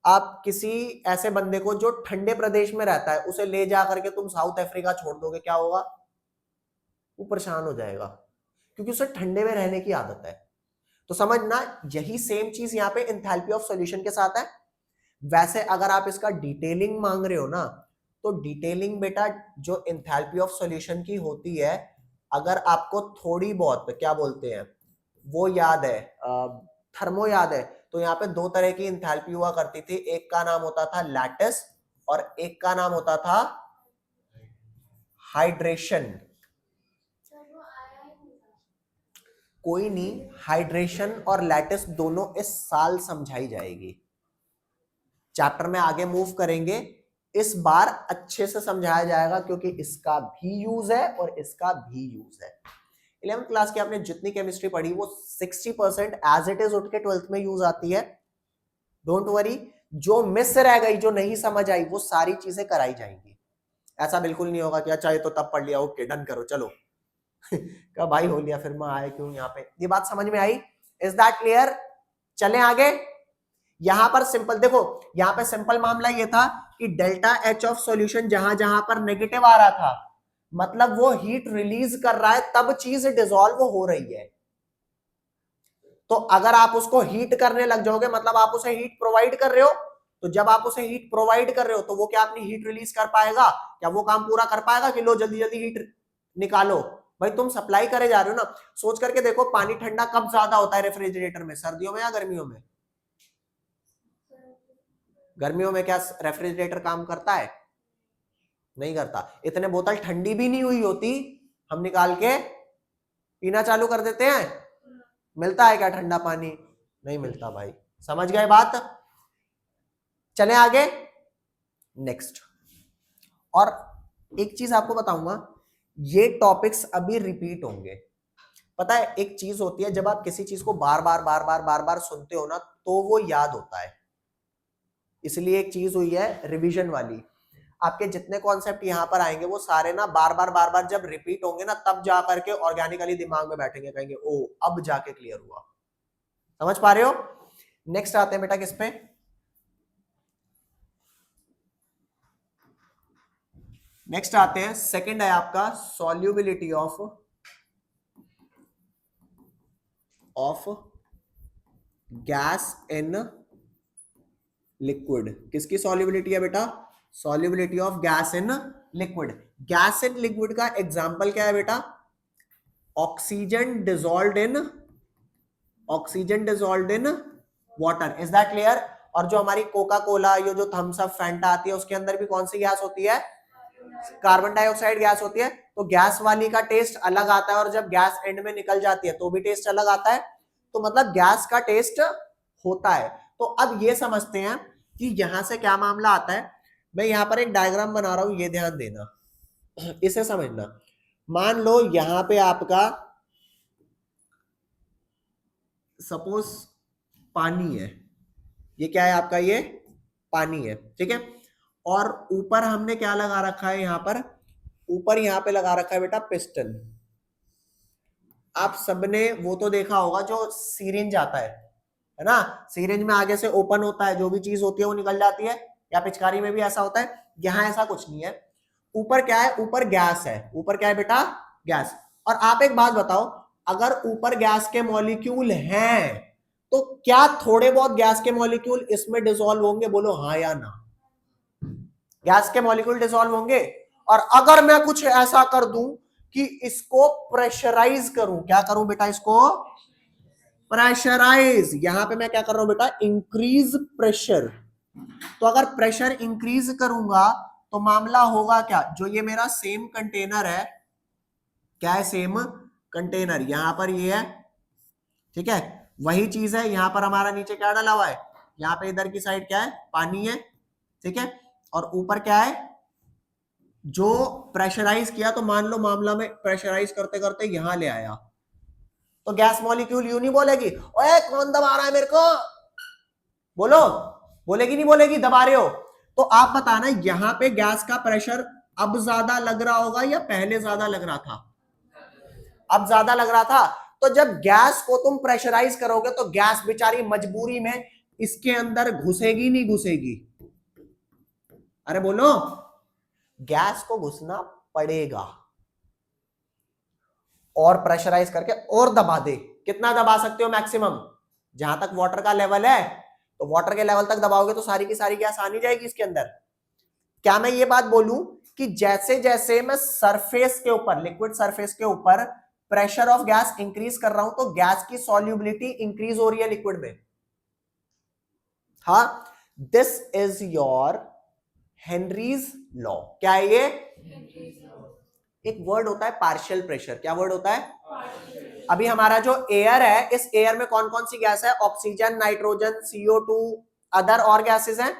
आप किसी ऐसे बंदे को जो ठंडे प्रदेश में रहता है, उसे ले जा करके तुम साउथ अफ्रीका छोड़ दोगे, क्या होगा? वो परेशान हो जाएगा, क्योंकि उसे ठंडे में रहने की आदत है। तो समझना, यही सेम चीज यहाँ पे एंथैल्पी ऑफ सॉल्यूशन के साथ है। वैसे अगर आप इसका डिटेलिंग मांग रहे हो ना, तो डिटेलिंग बेटा जो एंथैल्पी ऑफ सॉल्यूशन की होती है, अगर आपको थोड़ी बहुत क्या बोलते हैं वो याद है, थर्मो याद है, तो यहाँ पे दो तरह की एंथैल्पी हुआ करती थी। एक का नाम होता था लैटिस और एक का नाम होता था हाइड्रेशन। कोई नहीं, हाइड्रेशन और लैटिस दोनों इस साल समझाई जाएगी, चैप्टर में आगे मूव करेंगे, इस बार अच्छे से समझाया जाएगा, क्योंकि इसका भी यूज है और इसका भी यूज है। 11th क्लास की आपने जितनी केमिस्ट्री पढ़ी वो 60% एज इट इज उठ के 12th में यूज आती है। डोंट वरी, जो मिस रह गई, जो नहीं समझ आई, वो सारी चीजें कराई जाएंगी। ऐसा बिल्कुल नहीं होगा कि अच्छा ये तो तब पढ़ लिया, ओके डन करो चलो। क्या भाई हो लिया, फिर मैं आया क्यों यहाँ पे? ये बात समझ में आई? Is that clear? चलें आगे। यहां पर सिंपल देखो, यहां पे सिंपल मामला ये था कि डेल्टा एच ऑफ सॉल्यूशन जहां जहां पर नेगेटिव आ रहा था, मतलब वो हीट रिलीज कर रहा है, तब चीज डिसॉल्व हो रही है। तो अगर आप उसको हीट करने लग जाओगे, मतलब आप उसे हीट प्रोवाइड कर रहे हो, तो जब आप उसे हीट प्रोवाइड कर रहे हो तो वो क्या अपनी हीट रिलीज कर पाएगा? क्या वो काम पूरा कर पाएगा कि लो जल्दी जल्दी हीट निकालो? भाई तुम सप्लाई करे जा रहे हो ना। सोच करके देखो, पानी ठंडा कब ज्यादा होता है रेफ्रिजरेटर में, सर्दियों में या गर्मियों में? गर्मियों में क्या रेफ्रिजरेटर काम करता है? नहीं करता। इतने बोतल ठंडी भी नहीं हुई होती, हम निकाल के पीना चालू कर देते हैं। मिलता है क्या ठंडा पानी? नहीं मिलता भाई। समझ गए बात? चले आगे नेक्स्ट। और एक चीज आपको बताऊंगा, ये टॉपिक्स अभी रिपीट होंगे। पता है एक चीज होती है, जब आप किसी चीज को बार बार बार बार बार बार सुनते हो ना, तो वो याद होता है। इसलिए एक चीज हुई है रिवीजन वाली। आपके जितने कॉन्सेप्ट यहां पर आएंगे वो सारे ना बार बार जब रिपीट होंगे ना, तब जा करके ऑर्गेनिकली दिमाग में बैठेंगे, कहेंगे ओ अब जाके क्लियर हुआ। समझ पा रहे हो? नेक्स्ट आते हैं बेटा किस पे? नेक्स्ट आते हैं, सेकंड है आपका solubility of gas in liquid, किसकी सॉल्युबिलिटी है बेटा? Solubility of gas in liquid. Gas in liquid का एग्जांपल क्या है बेटा? Oxygen dissolved in water. Is that clear? और जो हमारी कोका कोला, ये जो थम्स अप, फैंटा आती है, उसके अंदर भी कौन सी गैस होती है? कार्बन डाइऑक्साइड गैस होती है। तो गैस वाली का टेस्ट अलग आता है और जब गैस एंड में निकल जाती है तो भी टेस्ट अलग आता है। तो मतलब गैस का टेस्ट होता है। तो अब ये समझते हैं कि यहां से क्या मामला आता है। मैं यहां पर एक डायग्राम बना रहा हूं, ये ध्यान देना, इसे समझना। मान लो यहां पे आपका सपोज पानी है, ये क्या है आपका? ये पानी है, ठीक है। और ऊपर हमने क्या लगा रखा है? यहां पर ऊपर यहां पे लगा रखा है बेटा पिस्टन। आप सबने वो तो देखा होगा जो सीरिंज आता है ना? सीरिंज में आगे से ओपन होता है, जो भी चीज होती है वो निकल जाती है, या पिचकारी में भी ऐसा होता है। यहां ऐसा कुछ नहीं है। ऊपर क्या है? ऊपर गैस है। ऊपर क्या है बेटा? गैस। और आप एक बात बताओ, अगर ऊपर गैस के मॉलिक्यूल हैं तो क्या थोड़े बहुत गैस के मॉलिक्यूल इसमें डिसॉल्व होंगे? बोलो हाँ या ना। गैस के मॉलिक्यूल डिसॉल्व होंगे। और अगर मैं कुछ ऐसा कर दूं कि इसको प्रेशराइज करूं, क्या करूं बेटा? इसको प्रेशराइज। यहां पे मैं क्या कर रहा हूं बेटा? Increase pressure. तो अगर प्रेशर इंक्रीज करूंगा तो मामला होगा क्या? जो ये मेरा सेम कंटेनर है, क्या है? सेम कंटेनर, यहां पर ये है, ठीक है। वही चीज है, यहां पर हमारा नीचे क्या डाला हुआ है? यहां पे इधर की साइड क्या है? पानी है, ठीक है। और ऊपर क्या है? जो प्रेशराइज किया, तो मान लो मामला में प्रेशराइज करते करते यहां ले आया, तो गैस मॉलिक्यूल यूं नहीं बोलेगी, ओए कौन दबा रहा है मेरे को? बोलो, बोलेगी नहीं बोलेगी? दबा रहे हो। तो आप बताना, यहां पे गैस का प्रेशर अब ज्यादा लग रहा होगा या पहले ज्यादा लग रहा था? अब ज्यादा लग रहा था। तो जब गैस को तुम प्रेशराइज करोगे तो गैस बेचारी मजबूरी में इसके अंदर घुसेगी नहीं घुसेगी? अरे बोलो, गैस को घुसना पड़ेगा और प्रेशराइज करके और दबा दे। कितना दबा सकते हो? मैक्सिमम। जहां तक वाटर का लेवल है, तो वाटर के लेवल तक दबाओगे तो सारी की सारी गैस आनी जाएगी इसके अंदर। क्या मैं ये बात बोलूं कि जैसे जैसे मैं सरफेस के ऊपर, लिक्विड सरफेस के ऊपर प्रेशर ऑफ गैस इंक्रीज कर रहा हूं तो गैस की सॉल्युबिलिटी इंक्रीज हो रही है लिक्विड में? हाँ, this is your Henry's law. क्या है ये? एक वर्ड होता है पार्शियल प्रेशर। क्या वर्ड होता है? अभी हमारा जो एयर है, इस एयर में कौन कौन सी गैस है? ऑक्सीजन, नाइट्रोजन, CO2, अदर और गैसेस हैं।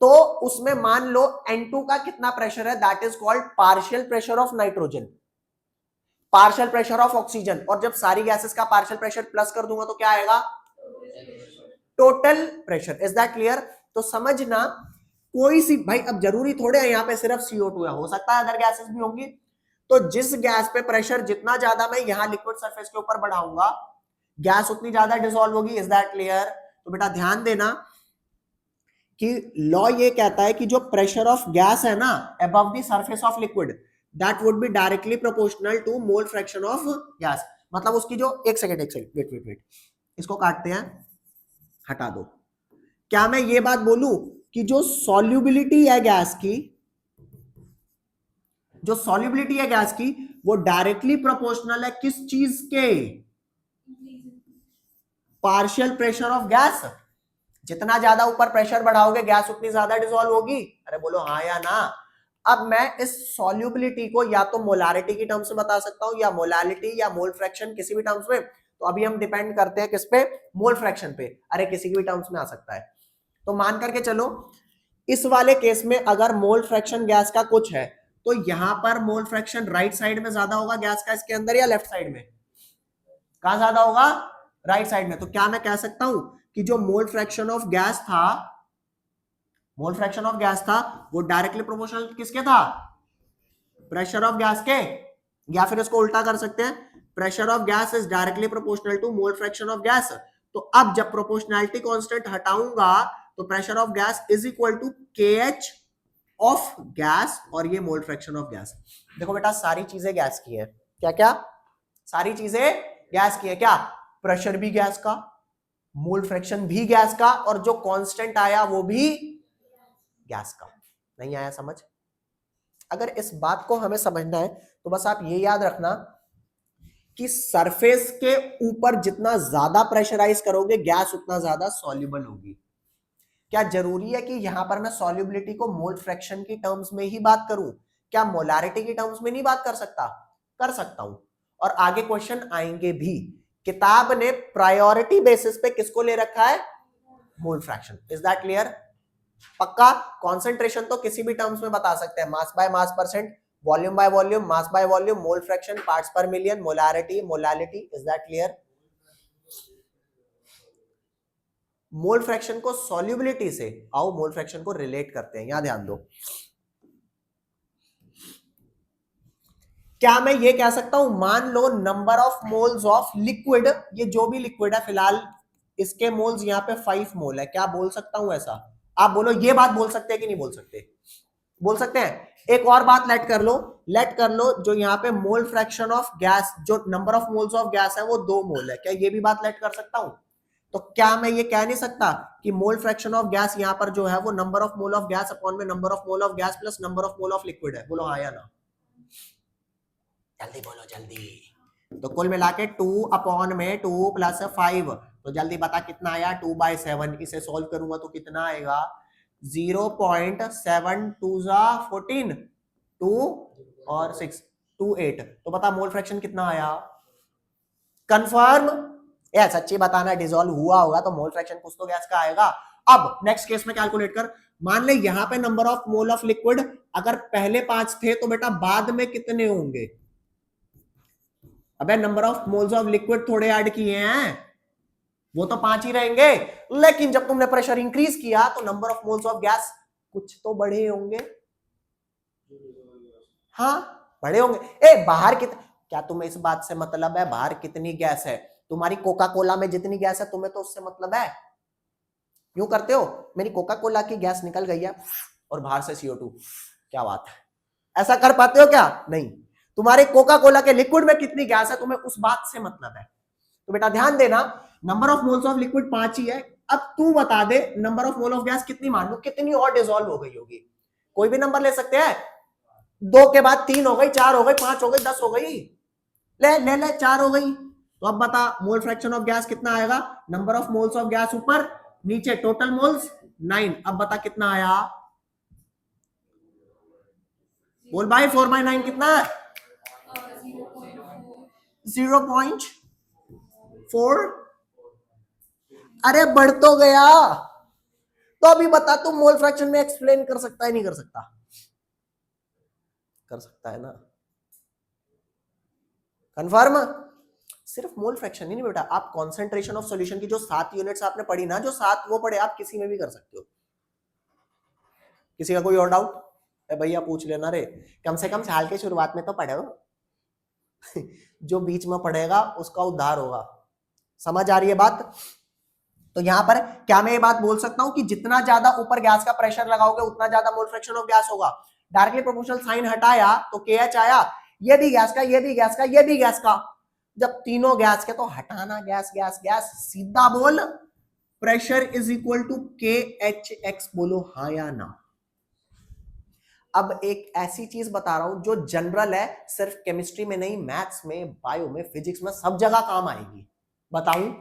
तो उसमें मान लो N2 का कितना प्रेशर है? That is called partial pressure of nitrogen, partial pressure of oxygen. और जब सारी गैसेस का पार्शियल प्रेशर प्लस कर दूंगा तो क्या आएगा? Total pressure. Is that clear? तो समझना, कोई सी भाई, अब जरूरी थोड़े है यहाँ पे सिर्फ CO2 है, हो सकता है अदर गैसेस भी होंगी। तो जिस गैस पे प्रेशर जितना ज्यादा मैं यहां लिक्विड सरफेस के ऊपर बढ़ाऊंगा, गैस उतनी ज्यादा डिसॉल्व होगी। Is that clear? तो बेटा ध्यान देना कि लॉ ये कहता है कि जो प्रेशर ऑफ गैस है ना above the surface of liquid, that would be directly proportional to mole fraction of gas. मतलब उसकी जो, एक सेकेंड वेट, इसको काटते हैं, हटा दो। क्या मैं ये बात बोलूं कि जो सॉल्युबिलिटी है गैस की, जो सॉल्युबिलिटी है गैस की, वो डायरेक्टली प्रोपोर्शनल है किस चीज के? Partial pressure of gas. जितना ज्यादा ऊपर प्रेशर बढ़ाओगे गैस उतनी ज्यादा डिसॉल्व होगी। अरे बोलो हाँ या ना। अब मैं इस सॉल्युबिलिटी को या तो मोलारिटी की टर्म्स में बता सकता हूं, या मोलालिटी या मोल फ्रैक्शन, किसी भी टर्म्स में। तो अभी हम डिपेंड करते हैं किस पे? मोल फ्रैक्शन पे। अरे किसी भी टर्म्स में आ सकता है। तो मान करके चलो, इस वाले केस में अगर मोल फ्रैक्शन गैस का कुछ है, तो यहां पर मोल फ्रैक्शन राइट साइड में ज्यादा होगा गैस का इसके अंदर, या लेफ्ट साइड में? कहां ज्यादा होगा? राइट साइड में। तो क्या मैं कह सकता हूं कि जो मोल फ्रैक्शन ऑफ गैस था, मोल फ्रैक्शन ऑफ गैस था, वो डायरेक्टली प्रोपोर्शनल किसके था? प्रेशर ऑफ गैस के। या फिर इसको उल्टा कर सकते हैं, pressure of gas is directly proportional to mole fraction of gas. तो अब जब प्रोपोर्शनैलिटी कांस्टेंट हटाऊंगा तो pressure of gas is equal to KH of gas, और ये मोल फ्रैक्शन ऑफ गैस। देखो बेटा, सारी चीजें गैस की है। क्या क्या? सारी चीजें गैस की है। क्या? प्रेशर भी गैस का, मोल फ्रैक्शन भी गैस का और जो कांस्टेंट आया वो भी गैस का। नहीं आया समझ? अगर इस बात को हमें समझना है तो बस आप ये याद रखना कि सरफेस के ऊपर जितना ज्यादा प्रेशराइज करोगे गैस उतना ज्यादा सॉल्युबल होगी। क्या जरूरी है कि यहां पर मैं सॉल्युबिलिटी को मोल फ्रैक्शन की टर्म्स में ही बात करूं? क्या मोलारिटी की टर्म्स में नहीं बात कर सकता? कर सकता हूं। और आगे क्वेश्चन आएंगे भी। किताब ने प्रायोरिटी बेसिस पे किसको ले रखा है? Mole fraction. Is that clear? पक्का? कॉन्सेंट्रेशन तो किसी भी टर्म्स में बता सकते हैं, mass by mass percent, volume by volume, mass by volume, mole fraction, parts per million, molarity, molality. Is that clear? Mole fraction को सॉल्युबिलिटी से आओ मोल फ्रैक्शन को रिलेट करते हैं। यहां ध्यान दो। क्या मैं ये कह सकता हूं, मान लो number of moles of liquid, ये जो भी लिक्विड है फिलहाल इसके मोल्स यहां पे 5 मोल है, क्या बोल सकता हूं ऐसा? आप बोलो, ये बात बोल सकते हैं कि नहीं बोल सकते? बोल सकते हैं। एक और बात लेट कर लो, जो यहाँ पे मोल फ्रैक्शन ऑफ गैस, जो number of moles of gas है वो 2 मोल है, क्या ये भी बात लेट कर सकता हूं? तो क्या मैं ये कह नहीं सकता कि मोल फ्रैक्शन ऑफ गैस यहाँ पर जो है वो number of mole of gas upon में number of mole of gas plus number of mole of liquid है? बोलो हाँ या ना, जल्दी बोलो जल्दी। तो कुल मिला के 2 अपॉन में 2 प्लस 5, तो जल्दी बता कितना आया? 2/7। इसे सॉल्व करूंगा तो कितना आएगा? 0.72 14, 2 और 6 2 8। तो बता मोल फ्रैक्शन कितना आया? कंफर्म? या सच्ची बताना, डिसॉल्व हुआ होगा तो मोल फ्रैक्शन कुछ तो गैस का आएगा। अब नेक्स्ट केस में कैलकुलेट कर। मान ले यहां पे number of mole of liquid अगर पहले 5 थे तो बेटा बाद में कितने होंगे? अबे number of moles of liquid थोड़े ऐड किए हैं, वो तो 5 ही रहेंगे, लेकिन जब तुमने प्रेशर इंक्रीज किया तो number of moles of gas कुछ तो बढ़े होंगे। हाँ बढ़े होंगे। ए बाहर क्या तुम्हें इस बात से मतलब है बाहर कितनी गैस है? तुम्हारी कोका कोला में जितनी गैस है तुम्हें तो उससे मतलब है? यूं करते हो, मेरी कोका कोला की गैस निकल गई है और बाहर से CO2, क्या बात है? ऐसा कर पाते हो क्या? नहीं। तुम्हारे कोका कोला के लिक्विड में कितनी गैस है तुम्हें उस बात से मतलब है। तो बेटा ध्यान देना, number of moles of liquid 5 ही है। अब तू बता दे number of mole of gas कितनी मान लो, कितनी और डिसॉल्व हो गई होगी? कोई भी नंबर ले सकते हैं। 2 के बाद 3 हो गई, 4 हो गई, 5 हो गई, 10 हो गई, ले 4 हो गई। तो अब बता मोल फ्रैक्शन ऑफ गैस कितना आएगा? Number of moles of gas ऊपर, नीचे टोटल मोल्स 9। अब बता कितना आया? बोल भाई 4/9 कितना है? 0.4। अरे बढ़ तो गया। तो अभी बता तू मोल फ्रैक्शन में एक्सप्लेन कर सकता है नहीं कर सकता? कर सकता है ना? कंफर्म? सिर्फ मोल फ्रैक्शन ही नहीं बेटा, आप कॉन्सेंट्रेशन ऑफ सॉल्यूशन की जो 7 यूनिट्स आपने पढ़ी ना, जो 7 वो पढ़े आप किसी में भी कर सकते हो। किसी का कोई और डाउट? भैया पूछ लेना रे, कम से कम साल के शुरुआत में तो पढ़ो। जो बीच में पढ़ेगा उसका उद्धार होगा। समझ आ रही है बात? तो यहां पर क्या मैं ये बात बोल सकता हूं कि जितना ज्यादा ऊपर गैस का प्रेशर लगाओगे उतना ज्यादा मोल फ्रैक्शन ऑफ गैस होगा? डायरेक्टली प्रोपोर्शनल साइन हटाया तो KH आया, ये भी गैस का, ये भी गैस का, ये भी गैस का। जब तीनों गैस के तो हटाना गैस गैस गैस, सीधा बोल pressure is equal to KHX। बोलो हाँ या ना? अब एक ऐसी चीज बता रहा हूं जो जनरल है, सिर्फ केमिस्ट्री में नहीं, मैथ्स में, बायो में, फिजिक्स में, सब जगह काम आएगी। बताऊं?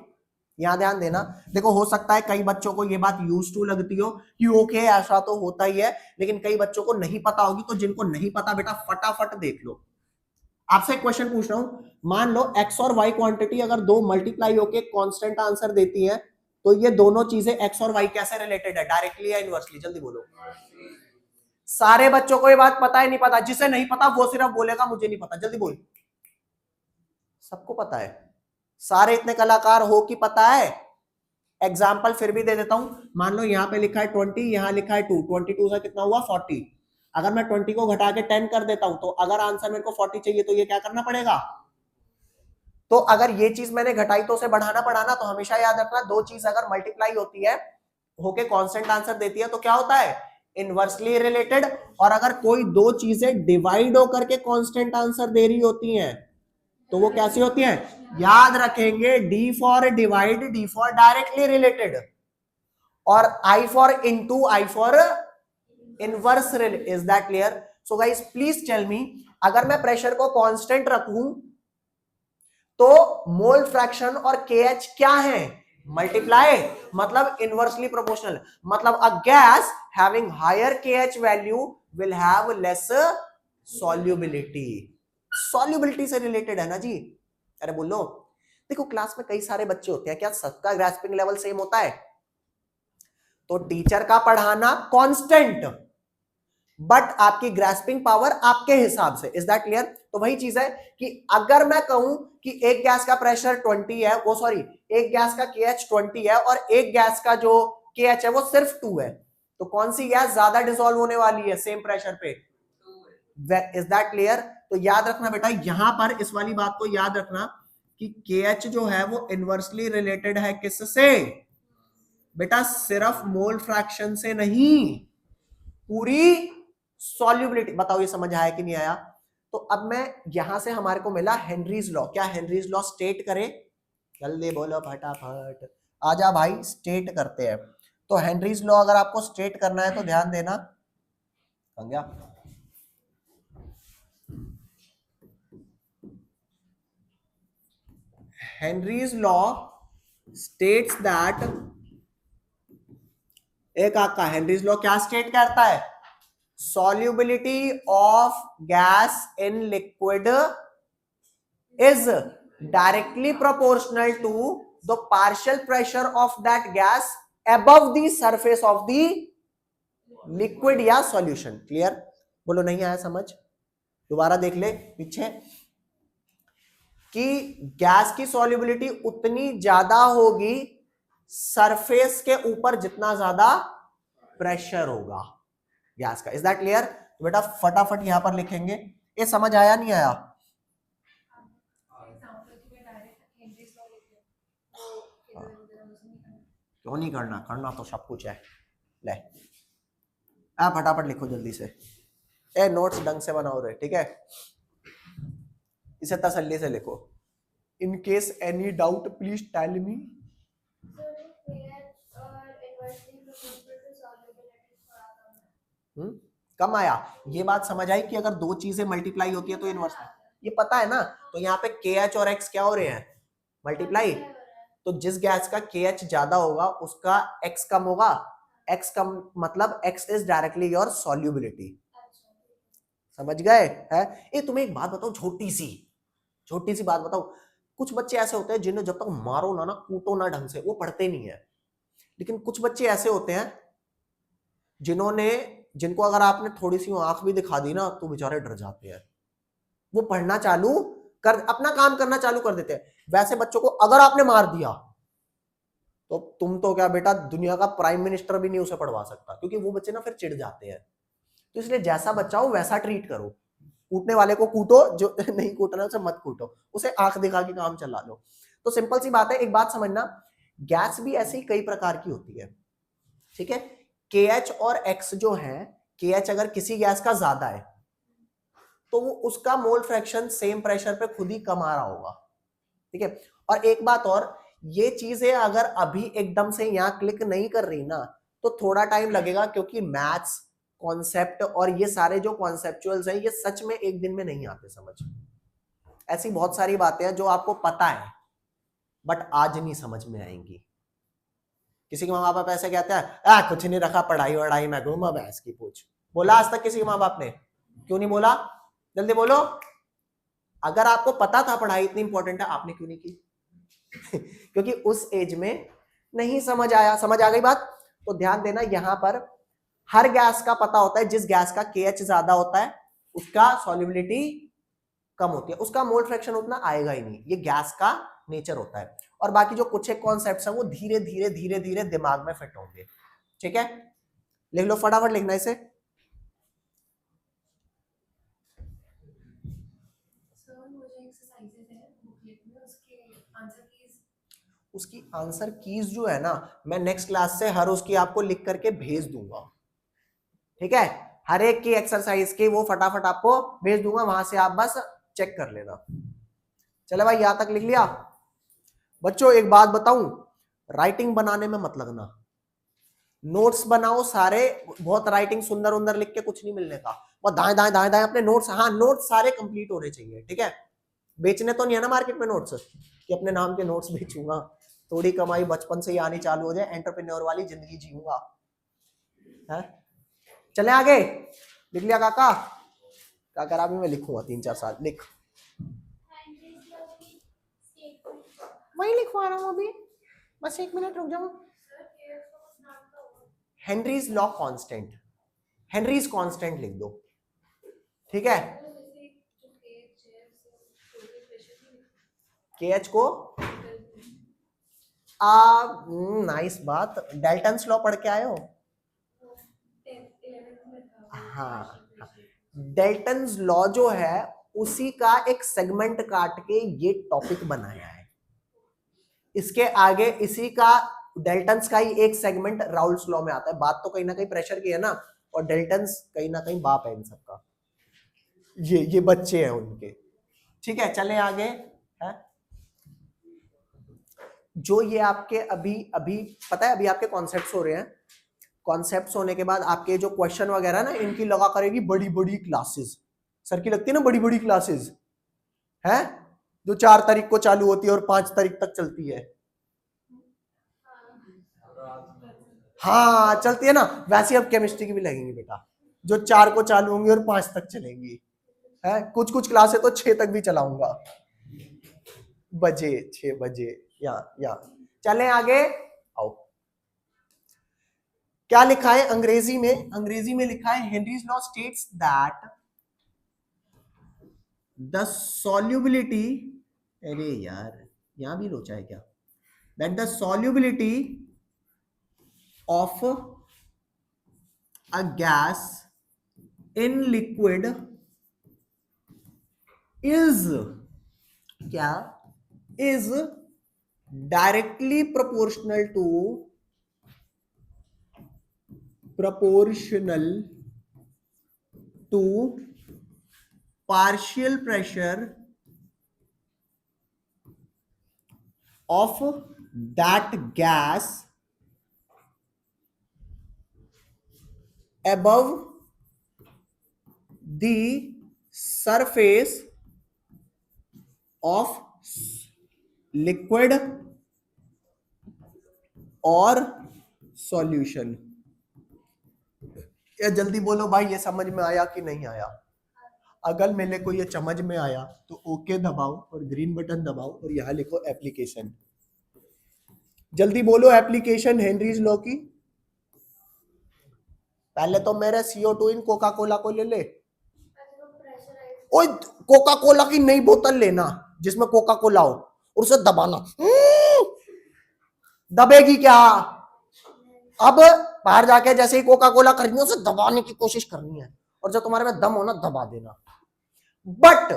यहां ध्यान देना। देखो हो सकता है कई बच्चों को ये बात यूज टू लगती हो कि ओके ऐसा तो होता ही है, लेकिन कई बच्चों को नहीं पता होगी। तो जिनको नहीं पता बेटा फटाफट देख लो। आपसे एक क्वेश्चन पूछ रहा हूं, मान लो x और y क्वांटिटी अगर 2 मल्टीप्लाई होके कांस्टेंट आंसर देती है, तो ये दोनों चीजें x और y कैसे रिलेटेड है, डायरेक्टली या इनवर्सली? जल्दी बोलो। सारे बच्चों को ये बात पता है नहीं पता? जिसे नहीं पता वो सिर्फ बोलेगा मुझे नहीं पता। जल्दी बोल। सबको पता है। सारे इतने कलाकार हो कि पता है? एग्जाम्पल फिर भी दे देता हूं। मान लो यहां पे लिखा है 20, यहां लिखा है 2, 22 से कितना हुआ 40। अगर मैं 20 को घटा के 10 कर देता हूं तो अगर आंसर मेरे को 40 चाहिए तो ये क्या करना पड़ेगा? तो अगर ये चीज मैंने घटाई तो उसे बढ़ाना पड़ाना। तो हमेशा याद रखना, दो चीज अगर मल्टीप्लाई होती है होके कांस्टेंट आंसर देती है तो क्या होता है? Inversely related. और अगर कोई दो चीजें डिवाइड होकर के कांस्टेंट आंसर दे रही होती हैं तो वो कैसी होती है, याद रखेंगे, D for divide, D for directly related, और I for into, I for inverse related. Is that clear? So guys please tell me, अगर मैं प्रेशर को कांस्टेंट रखूं तो मोल फ्रैक्शन और KH क्या है, मल्टीप्लाई, मतलब इनवर्सली प्रोपोर्शनल. मतलब a gas having higher KH value will have less solubility. Solubility से रिलेटेड है ना जी. अरे बोलो, देखो क्लास में कई सारे बच्चे होते हैं, क्या सबका ग्रास्पिंग लेवल सेम होता है? तो टीचर का पढ़ाना कांस्टेंट, बट आपकी ग्रास्पिंग पावर आपके हिसाब से. Is that clear? तो वही चीज है कि अगर मैं कहूं कि एक गैस का प्रेशर 20 है, वो सॉरी एक गैस का KH 20 है और एक गैस का जो KH है वो सिर्फ 2 है, तो कौन सी गैस ज्यादा डिसॉल्व होने वाली है सेम प्रेशर पे? Is that clear? तो याद रखना बेटा, यहां पर इस वाली बात को याद रखना कि KH जो है वो इनवर्सली रिलेटेड है किससे बेटा? सिर्फ मोल फ्रैक्शन से नहीं, पूरी सॉल्युबिलिटी. बताओ ये समझ आया कि नहीं आया? तो अब मैं यहां से हमारे को मिला हेनरीज लॉ. क्या हेनरीज लॉ स्टेट करे? जल्दी बोलो फटाफट, आजा भाई स्टेट करते हैं. तो हेनरीज लॉ अगर आपको स्टेट करना है तो ध्यान देना. समझा? हेनरीज लॉ स्टेट्स दैट, एक आका हेनरीज लॉ क्या स्टेट करता है? solubility of gas in liquid is directly proportional to the partial pressure of that gas above the surface of the liquid या solution. क्लियर? बोलो नहीं आया समझ? दोबारा देख ले पीछे कि गैस की solubility उतनी ज्यादा होगी सरफेस के ऊपर जितना ज्यादा प्रेशर होगा गैस का. Is that clear? तो बेटा फटाफट यहां पर लिखेंगे. ये समझ आया नहीं आया? क्यों नहीं करना? करना तो सब कुछ है. ले आप फटाफट लिखो जल्दी से. ए नोट्स ढंग से बनाओ रे, ठीक है? इसे तसल्ली से लिखो. In case any doubt please tell me. कम आया? ये बात समझ आई कि अगर दो चीजें मल्टीप्लाई होती है तो इनवर्स, ये पता है ना? तो यहाँ पे KH और X क्या हो रहे हैं? मल्टीप्लाई. तो जिस गैस का KH ज्यादा होगा उसका X कम होगा. X कम मतलब X is directly your solubility. समझ गए? है ये. तुम्हें एक बात बताओ, छोटी सी बात बताओ. कुछ बच्चे ऐसे होते हैं जिन्हें जब तक मारो ना कूटो ना ढंग से, वो पढ़ते नहीं है. लेकिन कुछ बच्चे ऐसे होते हैं जिनको अगर आपने थोड़ी सी आंख भी दिखा दी ना तो बेचारे डर जाते हैं. वो पढ़ना चालू कर, अपना काम करना चालू कर देते हैं. वैसे बच्चों को अगर आपने मार दिया तो तुम तो क्या बेटा दुनिया का प्राइम मिनिस्टर भी नहीं उसे पढ़वा सकता, क्योंकि वो बच्चे ना फिर चिढ़ जाते हैं. तो इसलिए जैसा बच्चा हो वैसा ट्रीट करो. कूटने वाले को कूटो, जो नहीं कूटना उसे मत कूटो, उसे आंख दिखा के काम चला लो. तो सिंपल सी बात है. एक बात समझना, गैस भी ऐसे ही कई प्रकार की होती है, ठीक है? KH और X जो है, KH अगर किसी गैस का ज्यादा है तो वो उसका मोल फ्रैक्शन सेम प्रेशर पे खुद ही कम आ रहा होगा, ठीक है? और एक बात और, ये चीजें अगर अभी एकदम से यहां क्लिक नहीं कर रही ना तो थोड़ा टाइम लगेगा, क्योंकि मैथ्स कॉन्सेप्ट और ये सारे जो कॉन्सेप्चुअल्स हैं ये सच में एक दिन में नहीं आते समझ. ऐसी बहुत सारी बातें हैं जो आपको पता है बट आज नहीं समझ में आएंगी. किसी के माँ बाप ऐसे कहते हैं कुछ नहीं रखा, पढ़ाई वढ़ाई में घूमा भैंस की पूछ. बोला आज तक किसी के माँ बाप ने? क्यों नहीं बोला? जल्दी बोलो. अगर आपको पता था पढ़ाई इतनी इंपॉर्टेंट है, आपने क्यों नहीं की? क्योंकि उस एज में नहीं समझ आया. समझ आ गई बात? तो ध्यान देना, यहां पर हर गैस का पता होता है. जिस गैस का KH ज्यादा होता है उसका सॉल्युबिलिटी कम होती है, उसका मोल फ्रैक्शन उतना आएगा ही नहीं. ये गैस का नेचर होता है. और बाकी जो कुछ एक कॉन्सेप्ट्स हैं वो धीरे धीरे दिमाग में फिट होंगे, ठीक है? लिख लो फटाफट, लिखना इसे. उसकी आंसर कीज जो है ना, मैं नेक्स्ट क्लास से हर उसकी आपको लिख करके भेज दूंगा, ठीक है? हर एक की एक्सरसाइज की वो फटाफट आपको भेज दूंगा, वहां से आप बस चेक कर लेना. चले भाई, यहां तक लिख लिया बच्चों? एक बात बताऊं, राइटिंग बनाने में मत लगना, नोट्स बनाओ सारे, बहुत राइटिंग सुंदर उंदर लिख के कुछ नहीं मिलने का, और दाएं दाएं दाएं दाएं अपने नोट्स, हाँ नोट्स सारे कंप्लीट होने चाहिए, ठीक है? बेचने तो नहीं है ना मार्केट में नोट्स कि अपने नाम के नोट्स बेचूंगा, थोड़ी कमाई बचपन से ही आनी चालू हो जाए, एंटरप्रेन्योर वाली जिंदगी जीऊंगा है। चले आगे, लिख लिया काका? क्या करा अभी मैं लिखूंगा 3-4 साल, लिख, वही लिखवा रहा हूं अभी, बस 1 मिनट रुक जाओ। Henry's law constant, Henrys constant लिख दो, ठीक है? केएच को नाइस बात, डाल्टन्स लॉ पढ़ के आए हो? हाँ, डाल्टन्स लॉ जो है उसी का एक सेगमेंट काट के ये टॉपिक बनाया है, इसके आगे इसी का डाल्टन्स का ही एक सेगमेंट राउल्स लॉ में आता है। बात तो कहीं ना कहीं प्रेशर की है ना, और डाल्टन्स कहीं ना कहीं बाप है इन सबका, ये बच्चे हैं उनके, ठीक है? चले आगे है, जो ये आपके अभी अभी पता है, अभी आपके कॉन्सेप्ट्स हो रहे हैं, कॉन्सेप्ट्स होने के बाद आपके जो क्वेश्चन वगैरह ना, इनकी लगा करेगी बड़ी बड़ी क्लासेस, सर की लगती है ना बड़ी बड़ी क्लासेस है, जो 4 तारीख को चालू होती है और 5 तारीख तक चलती है, हाँ चलती है ना, वैसे अब केमिस्ट्री की भी लगेंगी बेटा, जो 4 को चालू होंगी और 5 तक चलेंगी है। कुछ कुछ क्लासेस तो 6 तक भी चलाऊंगा, 6 बजे या चलें आगे, आओ। क्या लिखा है अंग्रेजी में? अंग्रेजी में लिखा है Henry's law states that the solubility, अरे यार यहां भी लोचा है क्या? That the solubility of a gas in liquid is क्या? Is directly proportional to partial pressure of that gas above the surface of liquid और सॉल्यूशन। ये जल्दी बोलो भाई, ये समझ में आया कि नहीं आया? अगर मेरे को ये समझ में आया तो ओके दबाओ और ग्रीन बटन दबाओ और यहां लिखो एप्लीकेशन। जल्दी बोलो एप्लीकेशन हेनरीज लॉ की। पहले तो मेरे CO2 इन कोका कोला को ले ले, ओए कोका कोला की नई बोतल लेना जिसमें कोका कोला हो और उसे दबाना, दबेगी क्या? अब बाहर जाके जैसे ही कोका कोला करनी है उसे दबाने की कोशिश करनी है, और जब तुम्हारे में दम हो ना दबा देना। बट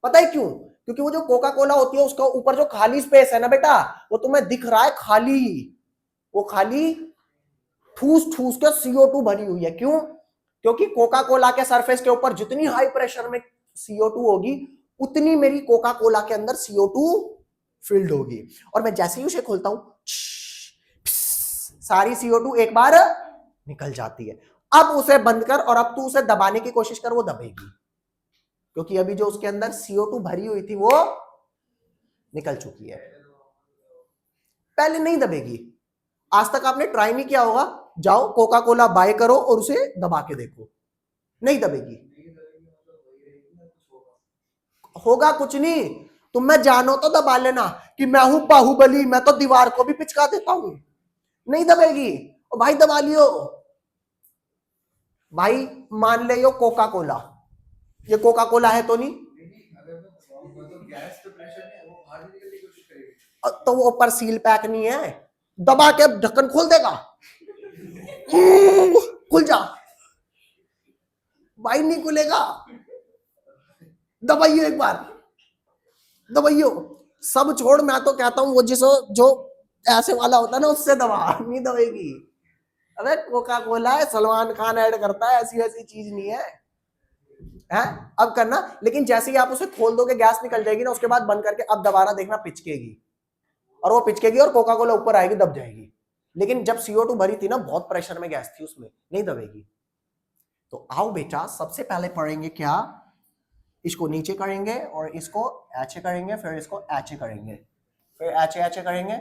पता है क्यों? क्योंकि वो जो कोका कोला होती है उसका ऊपर जो खाली स्पेस है ना बेटा, वो तुम्हें दिख रहा है खाली, वो खाली ठूस ठूस के CO2 भरी हुई है। क्यों? क्योंकि कोका कोला के सरफेस के ऊपर जितनी हाई प्रेशर में CO2 होगी उतनी मेरी कोका कोला के अंदर CO2 फिल्ड होगी, और मैं जैसे ही उसे खोलता हूं सारी CO2 एक बार निकल जाती है। अब उसे बंद कर और अब तू उसे दबाने की कोशिश कर, वो दबेगी, क्योंकि अभी जो उसके अंदर CO2 भरी हुई थी वो निकल चुकी है। पहले नहीं दबेगी। आज तक आपने ट्राई नहीं किया होगा, जाओ कोका कोला बाय करो और उसे दबा के देखो, नहीं दबेगी। होगा कुछ नहीं, तुम मैं जानो तो दबा लेना कि मैं हूं बाहुबली, मैं तो दीवार को भी पिचका देता हूं, नहीं दबेगी। और भाई दबा लियो भाई, मान ले यो कोका कोला, ये कोका कोला है तो नहीं, तो वो ऊपर सील पैक नहीं है, दबा के ढक्कन खोल देगा, खुल जा भाई, नहीं खुलेगा। दबाइयो एक बार, दबाइयो, सब छोड़, मैं तो कहता हूं वो जो ऐसे वाला होता है ना उससे दबा, नहीं दबेगी। अबे कोका कोला है, सलमान खान ऐड करता है, ऐसी वैसी चीज नहीं है। है, अब करना। लेकिन जैसे ही आप उसे खोल दोगे गैस निकल जाएगी ना, उसके बाद बंद करके अब दोबारा देखना पिचकेगी, और वो पिचकेगी और कोका कोला ऊपर आएगी, दब जाएगी। लेकिन जब CO2 भरी थी ना, बहुत प्रेशर में गैस थी उसमें, नहीं दबेगी। तो आओ बेटा, सबसे पहले पढ़ेंगे क्या, इसको नीचे करेंगे और इसको ऐसे करेंगे, फिर इसको ऐसे करेंगे, फिर ऐसे ऐसे करेंगे,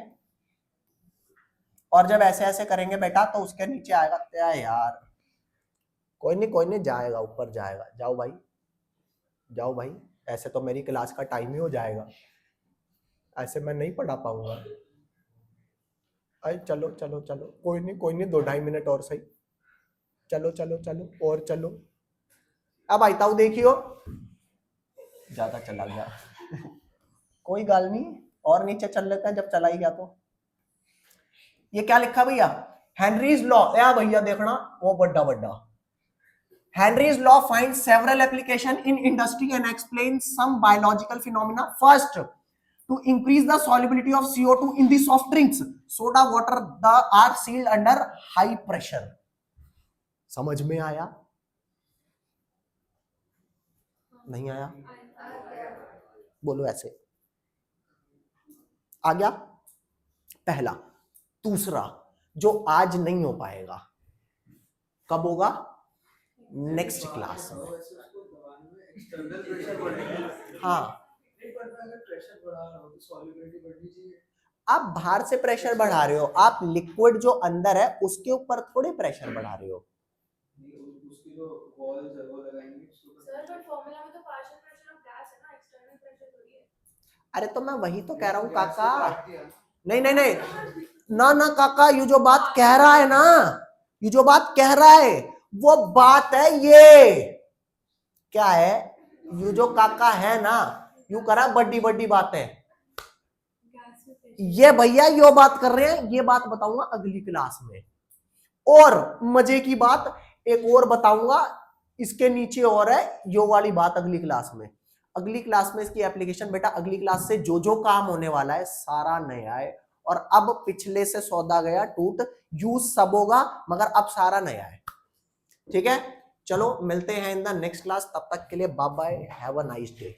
और जब ऐसे ऐसे करेंगे बेटा तो उसके नीचे आएगा क्या यार, कोई नहीं जाएगा, ऊपर जाएगा। जाओ भाई, जाओ भाई, ऐसे तो मेरी क्लास का टाइम ही हो जाएगा, ऐसे मैं नहीं पढ़ा पाऊंगा। अरे चलो चलो चलो, कोई नहीं 2-2.5 मिनट और सही, चलो चलो चलो और चलो। अब आई ताऊ देखियो, ज्यादा चला गया कोई गाल नहीं, और नीचे चल लेते हैं जब चला ही गया तो। ये क्या लिखा भैया, हेनरीज लॉ, या भैया देखना वो बड्डा बड्डा, Henry's law finds several application in industry and explains some biological phenomena. First, to increase the solubility of CO2 in the soft drinks, soda water are sealed under high pressure. समझ में आया? नहीं आया? बोलो ऐसे। आ गया? पहला। दूसरा, जो आज नहीं हो पाएगा, कब होगा? नेक्स्ट क्लास में। हाँ, आप बाहर से प्रेशर बढ़ा रहे हो, आप लिक्विड जो अंदर है उसके ऊपर थोड़े प्रेशर बढ़ा रहे हो। उसकी जो वॉल्स है वो लगाएंगे सर, बट फॉर्मूला में तो पार्शियल प्रेशर ऑफ गैस है ना, एक्सटर्नल प्रेशर थोड़ी है। अरे तो मैं वही तो कह रहा हूँ काका, नहीं नहीं नहीं ना ना काका, ये जो बात कह रहा है ना, ये जो बात कह रहा है वो बात है, ये क्या है, ये जो काका है ना, यू करा बड़ी बड़ी बात है, ये भैया यो बात कर रहे हैं, ये बात बताऊंगा अगली क्लास में। और मजे की बात एक और बताऊंगा, इसके नीचे और है, यो वाली बात अगली क्लास में। अगली क्लास में इसकी एप्लीकेशन बेटा, अगली क्लास से जो जो काम होने वाला है सारा नया है, और अब पिछले से सौदा गया टूट, यूज सब होगा मगर अब सारा नया है। ठीक है, चलो मिलते हैं इन द नेक्स्ट क्लास, तब तक के लिए bye bye, have a nice day.